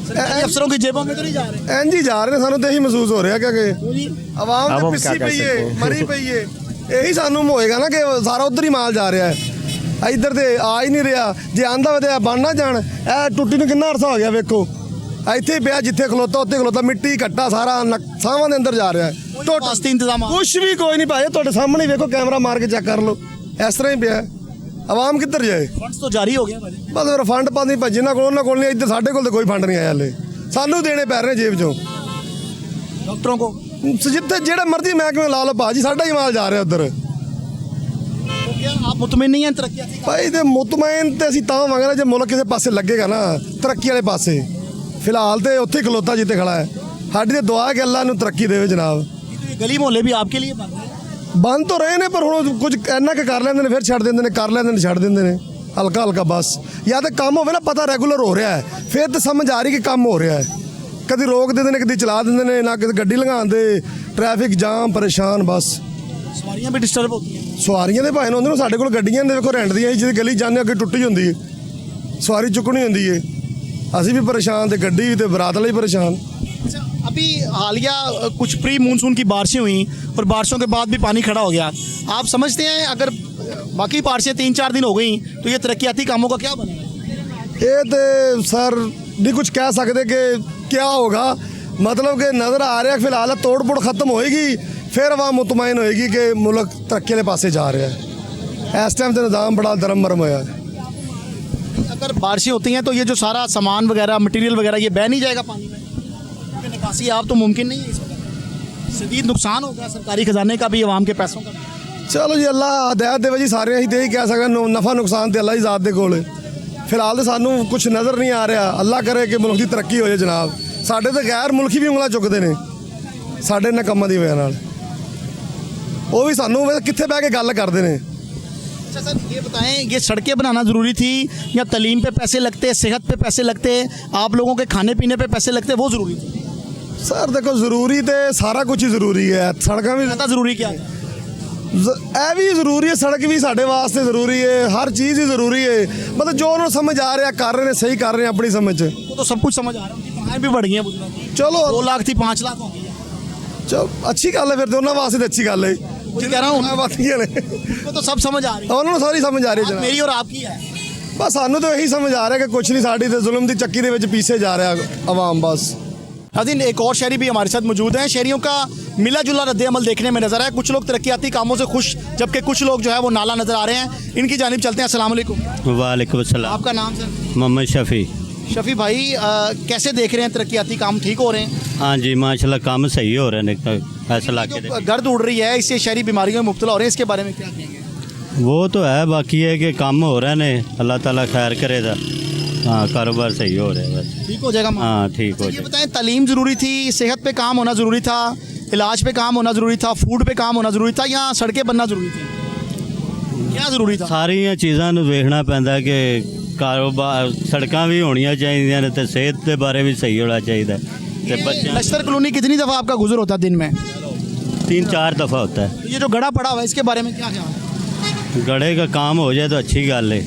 Speaker 1: सरकारी अफसरों की जेबों में तो नहीं जा रहे।
Speaker 5: एनजी जा रहे हैं, सानू तो यही महसूस हो रहा है कि आवाम
Speaker 11: अब
Speaker 5: तो
Speaker 11: हम
Speaker 5: पिस्सी
Speaker 11: क्या कर
Speaker 5: पई है,
Speaker 11: सकते हैं?
Speaker 5: मरी पई है। यही सानू होएगा ना कि सारा उधर ही माल जा रहा है, इधर ते आ ही नहीं रहा। जे आंदा वे बन ना जान, टुट्टी ਨੂੰ ਕਿੰਨਾ ਅਰਸਾ ਹੋ ਗਿਆ ਵੇਖੋ। ਇੱਥੇ ਪਿਆ ਜਿੱਥੇ ਖਲੋਤਾ ਉੱਥੇ ਖਲੋਤਾ, ਮਿੱਟੀ ਘੱਟਾ ਸਾਰਾ ਸਾਵਾਂ ਦੇ ਅੰਦਰ ਜਾ ਰਿਹਾ ਹੈ।
Speaker 1: वास्ते इंतजाम
Speaker 5: ਕੁਛ ਵੀ ਕੋਈ ਨਹੀਂ ਭਾਈ, ਤੁਹਾਡੇ ਸਾਹਮਣੇ ਵੇਖੋ, ਕੈਮਰਾ ਮਾਰ ਕੇ ਚੈੱਕ ਕਰ ਲਓ। ਇਸ ਤਰ੍ਹਾਂ ਹੀ ਪਿਆ। ਆਵਾਮ ਕਿੱਧਰ ਜਾਏ?
Speaker 1: फंड्स तो जारी हो गया भाई।
Speaker 5: ਬਸ ਫਿਰ ਫੰਡ ਪਾਉਂਦੀ ਭੱਜੀ ਨਾ ਕੋਲ ਉਹਨਾਂ ਕੋਲ ਨਹੀਂ, ਇੱਧਰ ਸਾਡੇ ਕੋਲ ਤਾਂ ਕੋਈ ਫੰਡ ਨਹੀਂ ਆਇਆ ਹਲੇ। ਸਾਨੂੰ ਦੇਣੇ ਪੈ ਰਹੇ ਜੇਬ ਚੋਂ।
Speaker 1: डॉक्टरों को
Speaker 5: ਜਿੱਥੇ ਜਿਹੜਾ ਮਰਜ਼ੀ ਮਹਿਕਮੇ ਲਾ ਲਓ ਭਾਜੀ, ਸਾਡਾ ਹੀ ਮਾਲ ਜਾ ਰਿਹਾ ਉੱਧਰ।
Speaker 1: तो क्या आप मुतमिन नहीं हैं तरक्याती का?
Speaker 5: ਭਾਈ ਤੇ ਮੁਤਮੈਨ ਤੇ ਅਸੀਂ ਤਾਂ ਮੰਗਣਾ ਜੇ ਮੁਲਕ ਕਿਸੇ ਪਾਸੇ ਲੱਗੇਗਾ ਨਾ, ਤਰੱਕੀ ਵਾਲੇ ਪਾਸੇ। ਫਿਲਹਾਲ ਤੇ ਉੱਥੇ ਹੀ ਖਲੋਤਾ ਜਿੱਥੇ ਖੜਾ ਹੈ। ਸਾਡੀ ਤੇ ਦੁਆ ਹੈ ਕਿ ਅੱਲਾ ਨੂੰ ਤਰੱਕੀ ਦੇਵੇ ਜਨਾਬ।
Speaker 1: ये गली मोहल्ले भी आपके लिए बन रहे हैं।
Speaker 5: ਬੰਦ ਤਾਂ ਰਹੇ ਨੇ ਪਰ ਹੁਣ ਕੁਝ ਇੰਨਾ ਕੁ ਕਰ ਲੈਂਦੇ ਨੇ, ਫਿਰ ਛੱਡ ਦਿੰਦੇ ਨੇ, ਕਰ ਲੈਂਦੇ ਨੇ, ਛੱਡ ਦਿੰਦੇ ਨੇ, ਹਲਕਾ ਹਲਕਾ ਬਸ। ਜਾਂ ਤਾਂ ਕੰਮ ਹੋਵੇ ਨਾ, ਪਤਾ ਰੈਗੂਲਰ ਹੋ ਰਿਹਾ ਹੈ, ਫਿਰ ਤਾਂ ਸਮਝ ਆ ਰਹੀ ਕਿ ਕੰਮ ਹੋ ਰਿਹਾ ਹੈ। ਕਦੀ ਰੋਕ ਦਿੰਦੇ ਨੇ, ਕਦੀ ਚਲਾ ਦਿੰਦੇ ਨੇ, ਨਾ ਕਿਤੇ ਗੱਡੀ ਲੰਘਾਉਂਦੇ, ਟ੍ਰੈਫਿਕ ਜਾਮ, ਪਰੇਸ਼ਾਨ ਬਸ।
Speaker 1: ਸਵਾਰੀਆਂ ਵੀ ਡਿਸਟਰਬ ਹੁੰਦੀਆਂ
Speaker 5: ਸਵਾਰੀਆਂ ਦੇ ਭਾਵੇਂ ਹੁੰਦੇ ਨੇ, ਸਾਡੇ ਕੋਲ ਗੱਡੀਆਂ ਦੇ ਵੇਖੋ ਰੈਂਟ ਦੀਆਂ, ਜਿਹਦੀ ਗਲੀ ਜਾਂਦੇ ਅੱਗੇ ਟੁੱਟੀ ਹੁੰਦੀ ਹੈ, ਸਵਾਰੀ ਚੁੱਕਣੀ ਹੁੰਦੀ ਹੈ, ਅਸੀਂ ਵੀ ਪਰੇਸ਼ਾਨ ਤੇ ਗੱਡੀ ਵੀ ਤੇ ਬਰਾਤ वाले भी परेशान।
Speaker 1: अच्छा, अभी हालिया कुछ प्री मानसून की बारिशें हुई और बारिशों के बाद भी पानी खड़ा हो गया, आप समझते हैं अगर बाकी बारिशें 3-4 दिन हो गई तो ये तरक्याती कामों का क्या बनेगा?
Speaker 5: ये तो सर नहीं कुछ कह सकते कि क्या होगा, मतलब कि नज़र आ रहा है फिलहाल तोड़ फोड़ ख़त्म होएगी, फिर वहाँ मुतमईन होएगी कि मुल्क तरक्की के पासे जा रहा है। इस टाइम तो निज़ाम बड़ा दरम बरम होया है।
Speaker 1: अगर बारिशें होती हैं तो ये जो सारा सामान वगैरह मटेरियल वगैरह ये बह नहीं जाएगा पानी में, क्योंकि निकासी आप तो मुमकिन नहीं है इस वक्त, शदीद नुकसान होगा सरकारी खजाने का भी, आवाम के पैसों का भी।
Speaker 5: चलो जी अल्लाह हदायत देवे जी, सारे असीं तो यही कह सकते नफा नुकसान तो अल्लाह ही ज़ात दे कोल है। फिलहाल तो सानू कुछ नज़र नहीं आ रहा, अल्लाह करे कि मुल्क की तरक्की हो जाए जनाब। साडे तो गैर मुल्की भी उंगलां चुकते हैं साडे इन्हां कामां दी वजह नाल, वो भी सानू कित्थे बह के गल करते हैं।
Speaker 1: अच्छा सर, ये बताएं, ये सड़कें बनाना ज़रूरी थी या तालीम पे पैसे लगते, सेहत पे पैसे लगते, आप लोगों के खाने पीने पे पैसे लगते, वो ज़रूरी थी?
Speaker 5: सर देखो ज़रूरी तो सारा कुछ ही ज़रूरी है, सड़कां भी
Speaker 1: ज़्यादा ज़रूरी क्या है?
Speaker 5: ਇਹ ਵੀ ਜ਼ਰੂਰੀ ਹੈ, ਸੜਕ ਵੀ ਸਾਡੇ ਵਾਸਤੇ ਜ਼ਰੂਰੀ ਹੈ, ਹਰ ਚੀਜ਼ ਹੀ ਜ਼ਰੂਰੀ ਹੈ, मतलब जो उन्होंने समझ आ रहा कर रहे हैं, सही कर रहे हैं अपनी समझ।
Speaker 1: वो तो सब कुछ समझ आ रहा है, उनकी भी बढ़ गई हैं बुजुर्गों की।
Speaker 5: चलो
Speaker 1: 2 लाख थी 5 लाख हो गई है।
Speaker 5: चलो अच्छी गल है, फिर तो उन्होंने वास्ते तो अच्छी गल है,
Speaker 1: वही कह रहा हूँ,
Speaker 5: बात ये ने
Speaker 1: वो तो सब समझ आ रही है,
Speaker 5: उन्होंने सारी समझ आ रही है
Speaker 1: बात
Speaker 5: जनाब।
Speaker 1: मेरी और आपकी है।
Speaker 5: बस सानू तो यही समझ आ रहा है कि कुछ नहीं, साड़ी तो जुल्म की चक्की के पीछे जा रहा अवाम बस।
Speaker 1: नाज़रीन, एक और शहरी भी हमारे साथ मौजूद हैं। शहरियों का मिला जुला रद्द-ए-अमल देखने में नजर आया, कुछ लोग तरक्याती कामों से खुश, जबकि कुछ लोग जो है वो नाला नजर आ रहे हैं। इनकी जानिब चलते हैं। अस्सलाम वालेकुम।
Speaker 12: वालेकुम अस्सलाम।
Speaker 1: आपका नाम सर?
Speaker 12: मोहम्मद शफ़ी।
Speaker 1: शफ़ी भाई, कैसे देख रहे हैं तरक्याती काम ठीक हो रहे हैं?
Speaker 12: हाँ जी माशाल्लाह काम सही हो रहे हैं ऐसा इलाके
Speaker 1: जो गर्द उड़ रही है, इससे शहरी बीमारियों में मुब्तला हो रहे हैं, इसके बारे में क्या कहेंगे?
Speaker 12: वो तो है, बाकी है कि काम हो रहे हैं, अल्लाह ताला खैर करेगा। हाँ कारोबार सही हो रहा है बस,
Speaker 1: ठीक हो जाएगा।
Speaker 12: हाँ ठीक हो
Speaker 1: ये
Speaker 12: जाएगा।
Speaker 1: बताएं, तालीम ज़रूरी थी, सेहत पे काम होना ज़रूरी था, इलाज पे काम होना ज़रूरी था, फूड पे काम होना ज़रूरी था, या सड़कें बनना ज़रूरी थी? क्या ज़रूरी था?
Speaker 12: सारिया चीज़ों को देखना पैंदा कि कारोबार सड़कां भी होनियां चाहिए ने ते सेहत के बारे भी सही होना चाहिए ते बच्चे।
Speaker 1: लश्कर कॉलोनी कितनी दफ़ा आपका गुजर होता है दिन में?
Speaker 12: 3-4 दफ़ा होता है।
Speaker 1: ये जो गड़ा पड़ा हुआ है, इसके बारे में क्या ख्याल है?
Speaker 12: गड़े का काम हो जाए तो अच्छी गल है।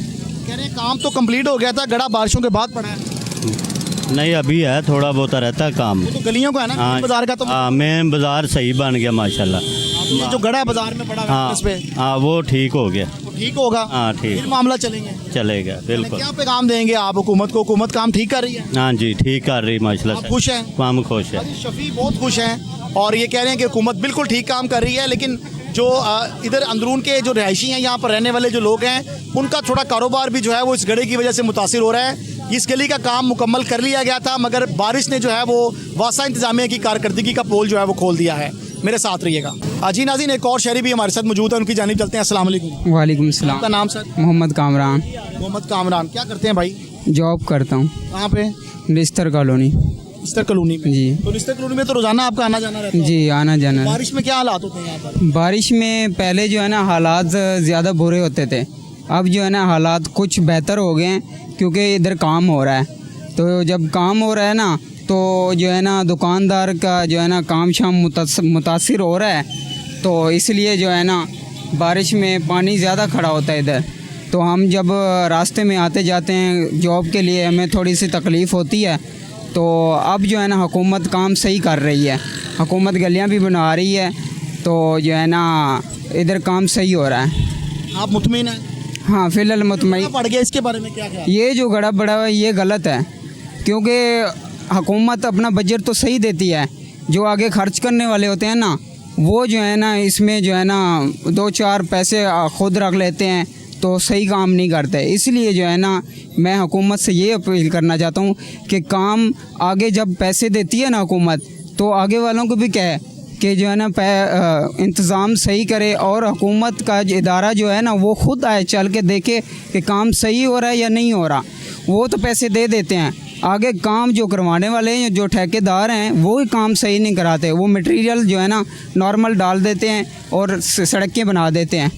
Speaker 1: कह रहे हैं काम तो कंप्लीट हो गया था, गड़ा बारिशों के बाद पड़ा है।
Speaker 12: नहीं अभी है, थोड़ा बहुत रहता है काम।
Speaker 1: वो तो गलियों का है ना,
Speaker 12: हाँ
Speaker 1: बाजार का तो
Speaker 12: हाँ मेन बाजार सही बन गया माशाल्लाह।
Speaker 1: ये जो गड़ा बाजार में पड़ा है
Speaker 12: हाँ
Speaker 1: इस पे,
Speaker 12: हाँ वो ठीक हो गया।
Speaker 1: वो ठीक होगा,
Speaker 12: हाँ ठीक
Speaker 1: फिर मामला चलेंगे।
Speaker 12: चलेगा बिल्कुल।
Speaker 1: क्या पैगाम देंगे आप हुकूमत को? हुकूमत काम ठीक कर रही है,
Speaker 12: हाँ जी ठीक कर रही माशाल्लाह
Speaker 1: आप
Speaker 12: से।
Speaker 1: खुश हैं?
Speaker 12: हम खुश है।
Speaker 1: शफी बहुत खुश हैं और ये कह रहे हैं कि हुकूमत बिल्कुल ठीक काम कर रही है, लेकिन जो इधर अंदरून के जो रहायशी हैं, यहाँ पर रहने वाले जो लोग हैं, उनका थोड़ा कारोबार भी जो है वो इस गड़े की वजह से मुतासिर हो रहा है। इस गली का काम मुकम्मल कर लिया गया था, मगर बारिश ने जो है वो वासा इंतजामिया की कारकर्दगी का पोल जो है वो खोल दिया है। मेरे साथ रहिएगा। जी नाज़रीन, एक और शहरी भी हमारे साथ मौजूद है, उनकी जानिब चलते हैं। अस्सलाम वालेकुम।
Speaker 13: वालेकुम सलाम।
Speaker 1: आपका नाम सर?
Speaker 13: मोहम्मद कामरान।
Speaker 1: मोहम्मद कामरान, क्या करते हैं भाई?
Speaker 13: जॉब करता हूँ।
Speaker 1: कहाँ पे?
Speaker 13: निस्तर कॉलोनी।
Speaker 1: निस्तर कॉलोनी में?
Speaker 13: जी।
Speaker 1: तो निस्तर कॉलोनी में तो रोजाना आपका आना जाना रहता है?
Speaker 13: जी आना जाना।
Speaker 1: बारिश में क्या हालात होते हैं यहाँ पर?
Speaker 13: बारिश में पहले जो है ना हालात ज़्यादा बुरे होते थे, अब जो है ना हालात कुछ बेहतर हो गए हैं, क्योंकि इधर काम हो रहा है। तो जब काम हो रहा है ना, तो जो है ना दुकानदार का जो है ना काम शाम मुतासिर हो रहा है, तो इसलिए जो है ना बारिश में पानी ज़्यादा खड़ा होता है इधर। तो हम जब रास्ते में आते जाते हैं जॉब के लिए, हमें थोड़ी सी तकलीफ़ होती है। तो अब जो है ना हुकूमत काम सही कर रही है, हुकूमत गलियां भी बना रही है, तो जो है ना इधर काम सही हो रहा है।
Speaker 1: आप मुतमईन हैं?
Speaker 13: हाँ फ़िलहाल मुतमईन।
Speaker 1: पड़ गया, इसके बारे में क्या ख्याल?
Speaker 13: ये जो गड़ा बड़ा है ये गलत है, क्योंकि हुकूमत अपना बजट तो सही देती है, जो आगे खर्च करने वाले होते हैं ना, वो जो है ना इसमें जो है ना 2-4 पैसे खुद रख लेते हैं, तो सही काम नहीं करते। इसलिए जो है ना मैं हुकूमत से ये अपील करना चाहता हूँ कि काम आगे जब पैसे देती है ना हुकूमत, तो आगे वालों को भी कहे कि जो है ना इंतज़ाम सही करे, और हुकूमत का इदारा जो है ना वो खुद आए चल के देखे कि काम सही हो रहा है या नहीं हो रहा। वो तो पैसे दे देते हैं, आगे काम जो करवाने वाले हैं, जो ठेकेदार हैं, वो ही काम सही नहीं कराते। वो मटेरियल जो है ना नॉर्मल डाल देते हैं और सड़कें बना देते हैं।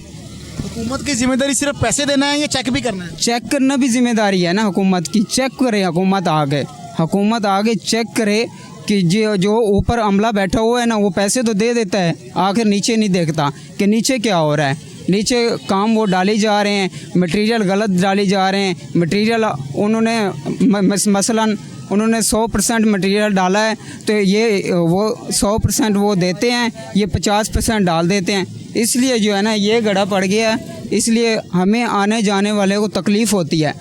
Speaker 1: हुकूमत की जिम्मेदारी सिर्फ पैसे देना है या चेक भी करना है?
Speaker 13: चेक करना भी जिम्मेदारी है ना हुकूमत की। चेक करे हुकूमत आगे चेक करे कि जो ऊपर अमला बैठा हुआ है ना, वो पैसे तो दे देता है, आखिर नीचे नहीं देखता कि नीचे क्या हो रहा है। नीचे काम वो डाली जा रहे हैं, मटेरियल गलत डाली जा रहे हैं। मटेरियल उन्होंने मसलन उन्होंने 100% मटेरियल डाला है, तो ये वो 100% वो देते हैं, ये 50% डाल देते हैं। इसलिए जो है ना ये गड़ा पड़ गया है। इसलिए हमें आने जाने वाले को तकलीफ़ होती है।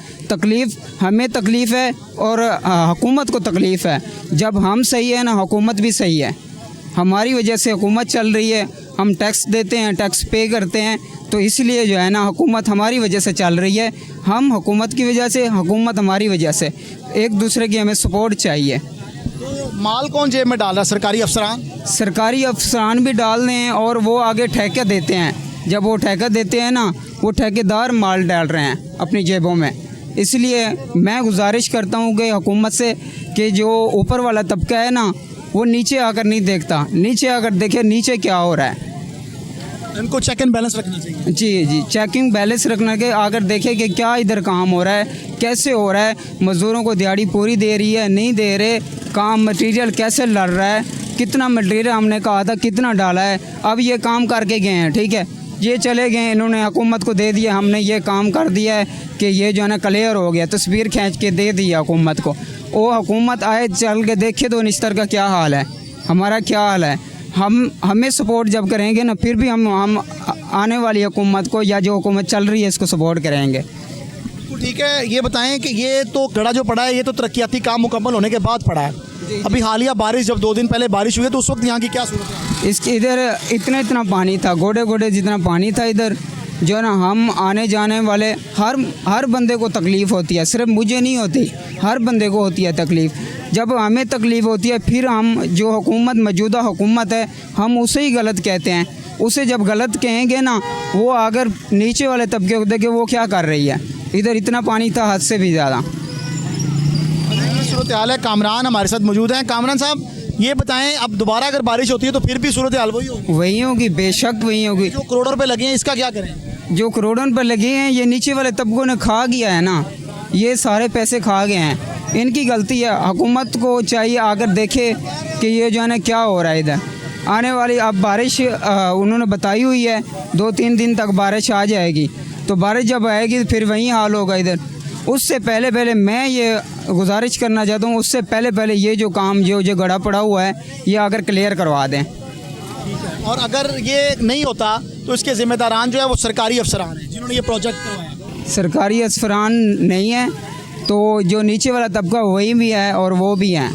Speaker 13: हमें तकलीफ़ है और हुकूमत को तकलीफ़ है। जब हम सही है ना, हुकूमत भी सही है। हमारी वजह से हुकूमत चल रही है, हम टैक्स देते हैं, टैक्स पे करते हैं, तो इसलिए जो है ना हुकूमत हमारी वजह से चल रही है। हम हुकूमत की वजह से, हुकूमत हमारी वजह से, एक दूसरे की हमें सपोर्ट चाहिए।
Speaker 1: तो माल कौन जेब में डाल रहा है? सरकारी अफसरान?
Speaker 13: सरकारी अफसरान भी डाल रहे हैं और वो आगे ठेका देते हैं। जब वो ठेका देते हैं ना, वो ठेकेदार माल डाल रहे हैं अपनी जेबों में। इसलिए मैं गुजारिश करता हूँ कि हुकूमत से कि जो ऊपर वाला तबका है ना, वो नीचे आकर नहीं देखता, नीचे आकर देखे नीचे क्या हो रहा है।
Speaker 1: इनको चेक एंड बैलेंस रखना चाहिए।
Speaker 13: जी, चेकिंग बैलेंस रखना के आकर देखे कि क्या इधर काम हो रहा है, कैसे हो रहा है, मज़दूरों को दिहाड़ी पूरी दे रही है, नहीं दे रहे, काम मटेरियल कैसे लड़ रहा है, कितना मटेरियल हमने कहा था कितना डाला है। अब ये काम करके गए हैं, ठीक है, ये चले गए, इन्होंने हुकूमत को दे दिया, हमने ये काम कर दिया है कि ये जो है ना क्लियर हो गया, तस्वीर खींच के दे दिया हुकूमत को। वो हुकूमत आए चल के देखे तो निश्तर का क्या हाल है, हमारा क्या हाल है। हमें सपोर्ट जब करेंगे ना, फिर भी हम आने वाली हुकूमत को या जो हुकूमत चल रही है इसको सपोर्ट करेंगे।
Speaker 1: ठीक है, ये बताएं कि ये तो गड़ा जो पड़ा है, ये तो तरक्याती काम मुकम्मल होने के बाद पड़ा है। अभी हालिया बारिश, जब 2 दिन पहले बारिश हुई है, तो उस वक्त यहाँ की क्या सूरत है?
Speaker 13: इसके इधर इतना पानी था, गोडे गोडे जितना पानी था इधर, जो है ना हम आने जाने वाले हर बंदे को तकलीफ़ होती है, सिर्फ मुझे नहीं होती, हर बंदे को होती है तकलीफ़। जब हमें तकलीफ़ होती है, फिर हम जो हुकूमत, मौजूदा हुकूमत है, हम उसे ही गलत कहते हैं। उसे जब गलत कहेंगे ना, वो अगर नीचे वाले तबके को देखे वो क्या कर रही है, इधर इतना पानी था हद से भी ज़्यादा।
Speaker 1: सूरत हाल है। कामरान हमारे साथ मौजूद हैं। कामरान साहब, ये बताएं, अब दोबारा अगर बारिश होती है तो फिर भी सूरत हाल वही
Speaker 13: होगी, बेशक वही होगी।
Speaker 1: जो करोड़ों रुपए लगे हैं, इसका क्या करें?
Speaker 13: जो करोड़ों रुपए लगे हैं, ये नीचे वाले तबकों ने खा गया है ना, ये सारे पैसे खा गए हैं, इनकी गलती है। हुकूमत को चाहिए आकर देखे कि ये जो है ना क्या हो रहा है इधर। आने वाली अब बारिश उन्होंने बताई हुई है, 2-3 दिन तक बारिश आ जाएगी, तो बारिश जब आएगी फिर वही हाल होगा इधर। उससे पहले मैं ये गुजारिश करना चाहता हूँ, उससे पहले ये जो काम जो गड़ा पड़ा हुआ है, ये आकर क्लियर करवा दें।
Speaker 1: और अगर ये नहीं होता तो इसके ज़िम्मेदारान जो है वो सरकारी अफसरान हैं जिन्होंने ये प्रोजेक्ट करवाया।
Speaker 13: सरकारी अफसरान नहीं है तो जो नीचे वाला तबका वही भी है और वो भी हैं,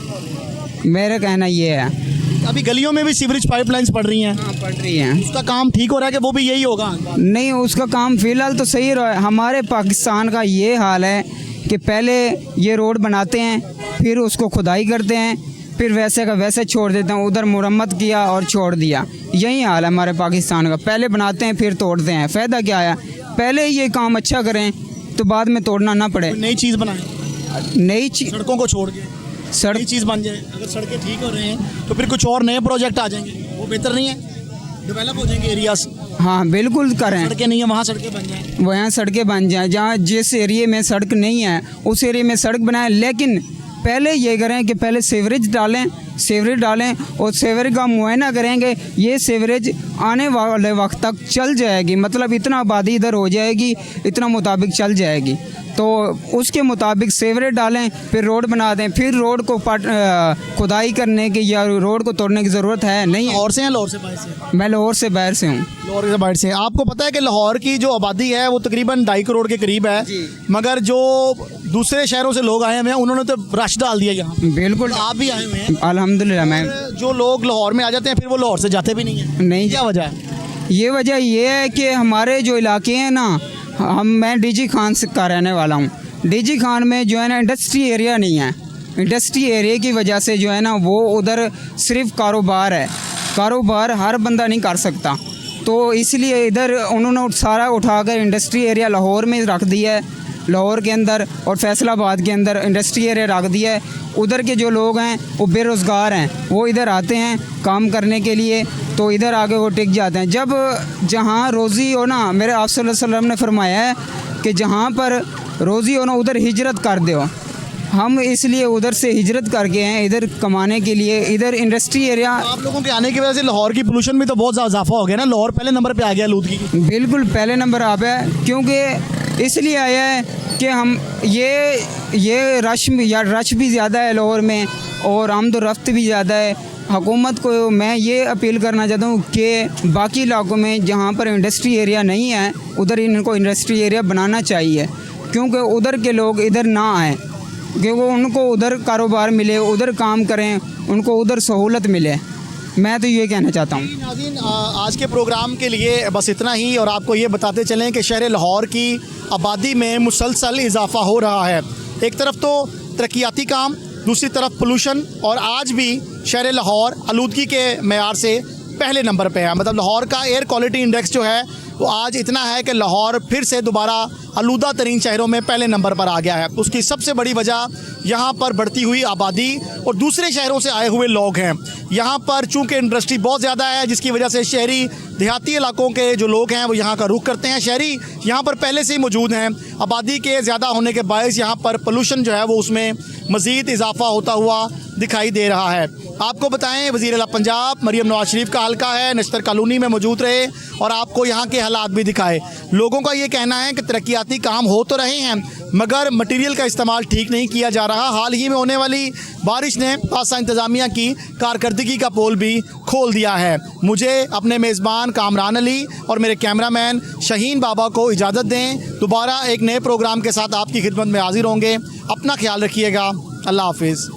Speaker 13: मेरा कहना ये है।
Speaker 1: अभी गलियों में भी सीवरेज पाइपलाइंस पड़ रही हैं?
Speaker 13: पड़ रही हैं।
Speaker 1: उसका काम ठीक हो रहा है कि वो भी यही होगा?
Speaker 13: नहीं, उसका काम फ़िलहाल तो सही रहा है। हमारे पाकिस्तान का ये हाल है कि पहले ये रोड बनाते हैं, फिर उसको खुदाई करते हैं, फिर वैसे का वैसे छोड़ देते हैं, उधर मुरम्मत किया और छोड़ दिया। यही हाल है हमारे पाकिस्तान का, पहले बनाते हैं फिर तोड़ते हैं। फ़ायदा क्या है? पहले ये काम अच्छा करें तो बाद में तोड़ना ना पड़े।
Speaker 1: नई चीज़ बनाएं,
Speaker 13: नई
Speaker 1: सड़कों को छोड़ के नई चीज़ बन जाए। अगर सड़कें ठीक हो रहे हैं तो फिर कुछ और नए प्रोजेक्ट आ जाएंगे, वो बेहतर नहीं है? डेवलप हो जाएंगे एरियाज।
Speaker 13: हाँ बिल्कुल करें।
Speaker 1: सड़कें नहीं है, वहाँ सड़कें बन जाएँ,
Speaker 13: वहाँ सड़कें बन जाएँ। जहाँ जिस एरिए में सड़क नहीं है उस एरिए में सड़क बनाएं, लेकिन पहले ये करें कि पहले सीवरेज डालें और सीवरेज का मुआयना करेंगे। ये सीवरेज आने वाले वक्त तक चल जाएगी, मतलब इतना आबादी इधर हो जाएगी, इतना मुताबिक चल जाएगी, तो उसके मुताबिक सीवरेज डालें, फिर रोड बना दें। फिर रोड को खुदाई करने की या रोड को तोड़ने की ज़रूरत है नहीं।
Speaker 1: लाहौर से हैं? लाहौर से बाहर से?
Speaker 13: मैं लाहौर से बाहर से हूँ।
Speaker 1: लाहौर से बाहर से। आपको पता है कि लाहौर की जो आबादी है वो तकरीबन 2.5 करोड़ के करीब है, मगर जो दूसरे शहरों से लोग आए हुए हैं उन्होंने तो रश डाल दिया यहाँ।
Speaker 13: बिल्कुल,
Speaker 1: आप भी आए हुए हैं।
Speaker 13: अल्हम्दुलिल्लाह। मैं
Speaker 1: जो लोग लाहौर में आ जाते हैं फिर वो लाहौर से जाते भी नहीं है,
Speaker 13: नहीं।
Speaker 1: क्या वजह है?
Speaker 13: ये वजह ये है कि हमारे जो इलाके हैं ना, मैं डीजी खान का रहने वाला हूँ। डीजी खान में जो है ना इंडस्ट्री एरिया नहीं है। इंडस्ट्री एरिया की वजह से जो है ना वो उधर सिर्फ कारोबार है, कारोबार हर बंदा नहीं कर सकता, तो इसलिए इधर उन्होंने सारा उठाकर इंडस्ट्री एरिया लाहौर में रख दिया है। लाहौर के अंदर और फैसलाबाद के अंदर इंडस्ट्री एरिया रख दिया है। उधर के जो लोग हैं वो बेरोज़गार हैं, वो इधर आते हैं काम करने के लिए, तो इधर आके वो टिक जाते हैं। जब जहाँ रोज़ी हो ना, मेरे आप सल्लल्लाहु अलैहि वसल्लम ने फरमाया है कि जहाँ पर रोज़ी हो ना उधर हिजरत कर दो। हम इसलिए उधर से हिजरत करके हैं इधर कमाने के लिए। इधर इंडस्ट्री एरिया
Speaker 1: आप लोगों के आने की वजह से लाहौर की पोल्यूशन में तो बहुत ज़्यादा इजाफा हो गया ना, लाहौर पहले नंबर पे आ गया आलूदगी की।
Speaker 13: बिल्कुल पहले नंबर आप है, क्योंकि इसलिए आया है कि हम ये रश भी ज़्यादा है लाहौर में और आमद रफ्त भी ज़्यादा है। हुकूमत को मैं ये अपील करना चाहता हूँ कि बाकी इलाकों में जहाँ पर इंडस्ट्री एरिया नहीं है उधर इनको इंडस्ट्री एरिया बनाना चाहिए, क्योंकि उधर के लोग इधर ना आएँ, क्योंकि उनको उधर कारोबार मिले, उधर काम करें, उनको उधर सहूलत मिले। मैं तो ये कहना चाहता हूँ।
Speaker 1: नाज़रीन, आज के प्रोग्राम के लिए बस इतना ही, और आपको ये बताते चलें कि शहर लाहौर की आबादी में मुसलसल इजाफा हो रहा है। एक तरफ तो तरक्याती काम, दूसरी तरफ पोल्यूशन, और आज भी शहर लाहौर आलूदगी के मेयार से पहले नंबर पे है। मतलब लाहौर का एयर क्वालिटी इंडेक्स जो है वो आज इतना है कि लाहौर फिर से दोबारा आलूदा तरीन शहरों में पहले नंबर पर आ गया है। उसकी सबसे बड़ी वजह यहाँ पर बढ़ती हुई आबादी और दूसरे शहरों से आए हुए लोग हैं। यहाँ पर चूँकि इंडस्ट्री बहुत ज़्यादा है, जिसकी वजह से शहरी देहाती इलाकों के जो लोग हैं वो यहाँ का रुख करते हैं। शहरी यहाँ पर पहले से ही मौजूद हैं। आबादी के ज़्यादा होने के बायस यहाँ पर पोल्यूशन जो है वो उसमें मज़ीद इजाफा होता हुआ दिखाई दे रहा है। आपको बताएं, वज़ीर आला पंजाब मरियम नवाज शरीफ का हल्का है, नश्तर कॉलोनी में मौजूद रहे और आपको यहाँ के हालात भी दिखाए। लोगों का ये कहना है कि तरक्याती काम हो तो रहे हैं मगर मटेरियल का इस्तेमाल ठीक नहीं किया जा रहा। हाल ही में होने वाली बारिश ने वासा इंतज़ामिया की कारकर्दगी का पोल भी खोल दिया है। मुझे अपने मेज़बान कामरान अली और मेरे कैमरामैन शहीन बाबा को इजाज़त दें। दोबारा एक नए प्रोग्राम के साथ आपकी खिदमत में हाजिर होंगे। अपना ख्याल रखिएगा। अल्लाह हाफिज़।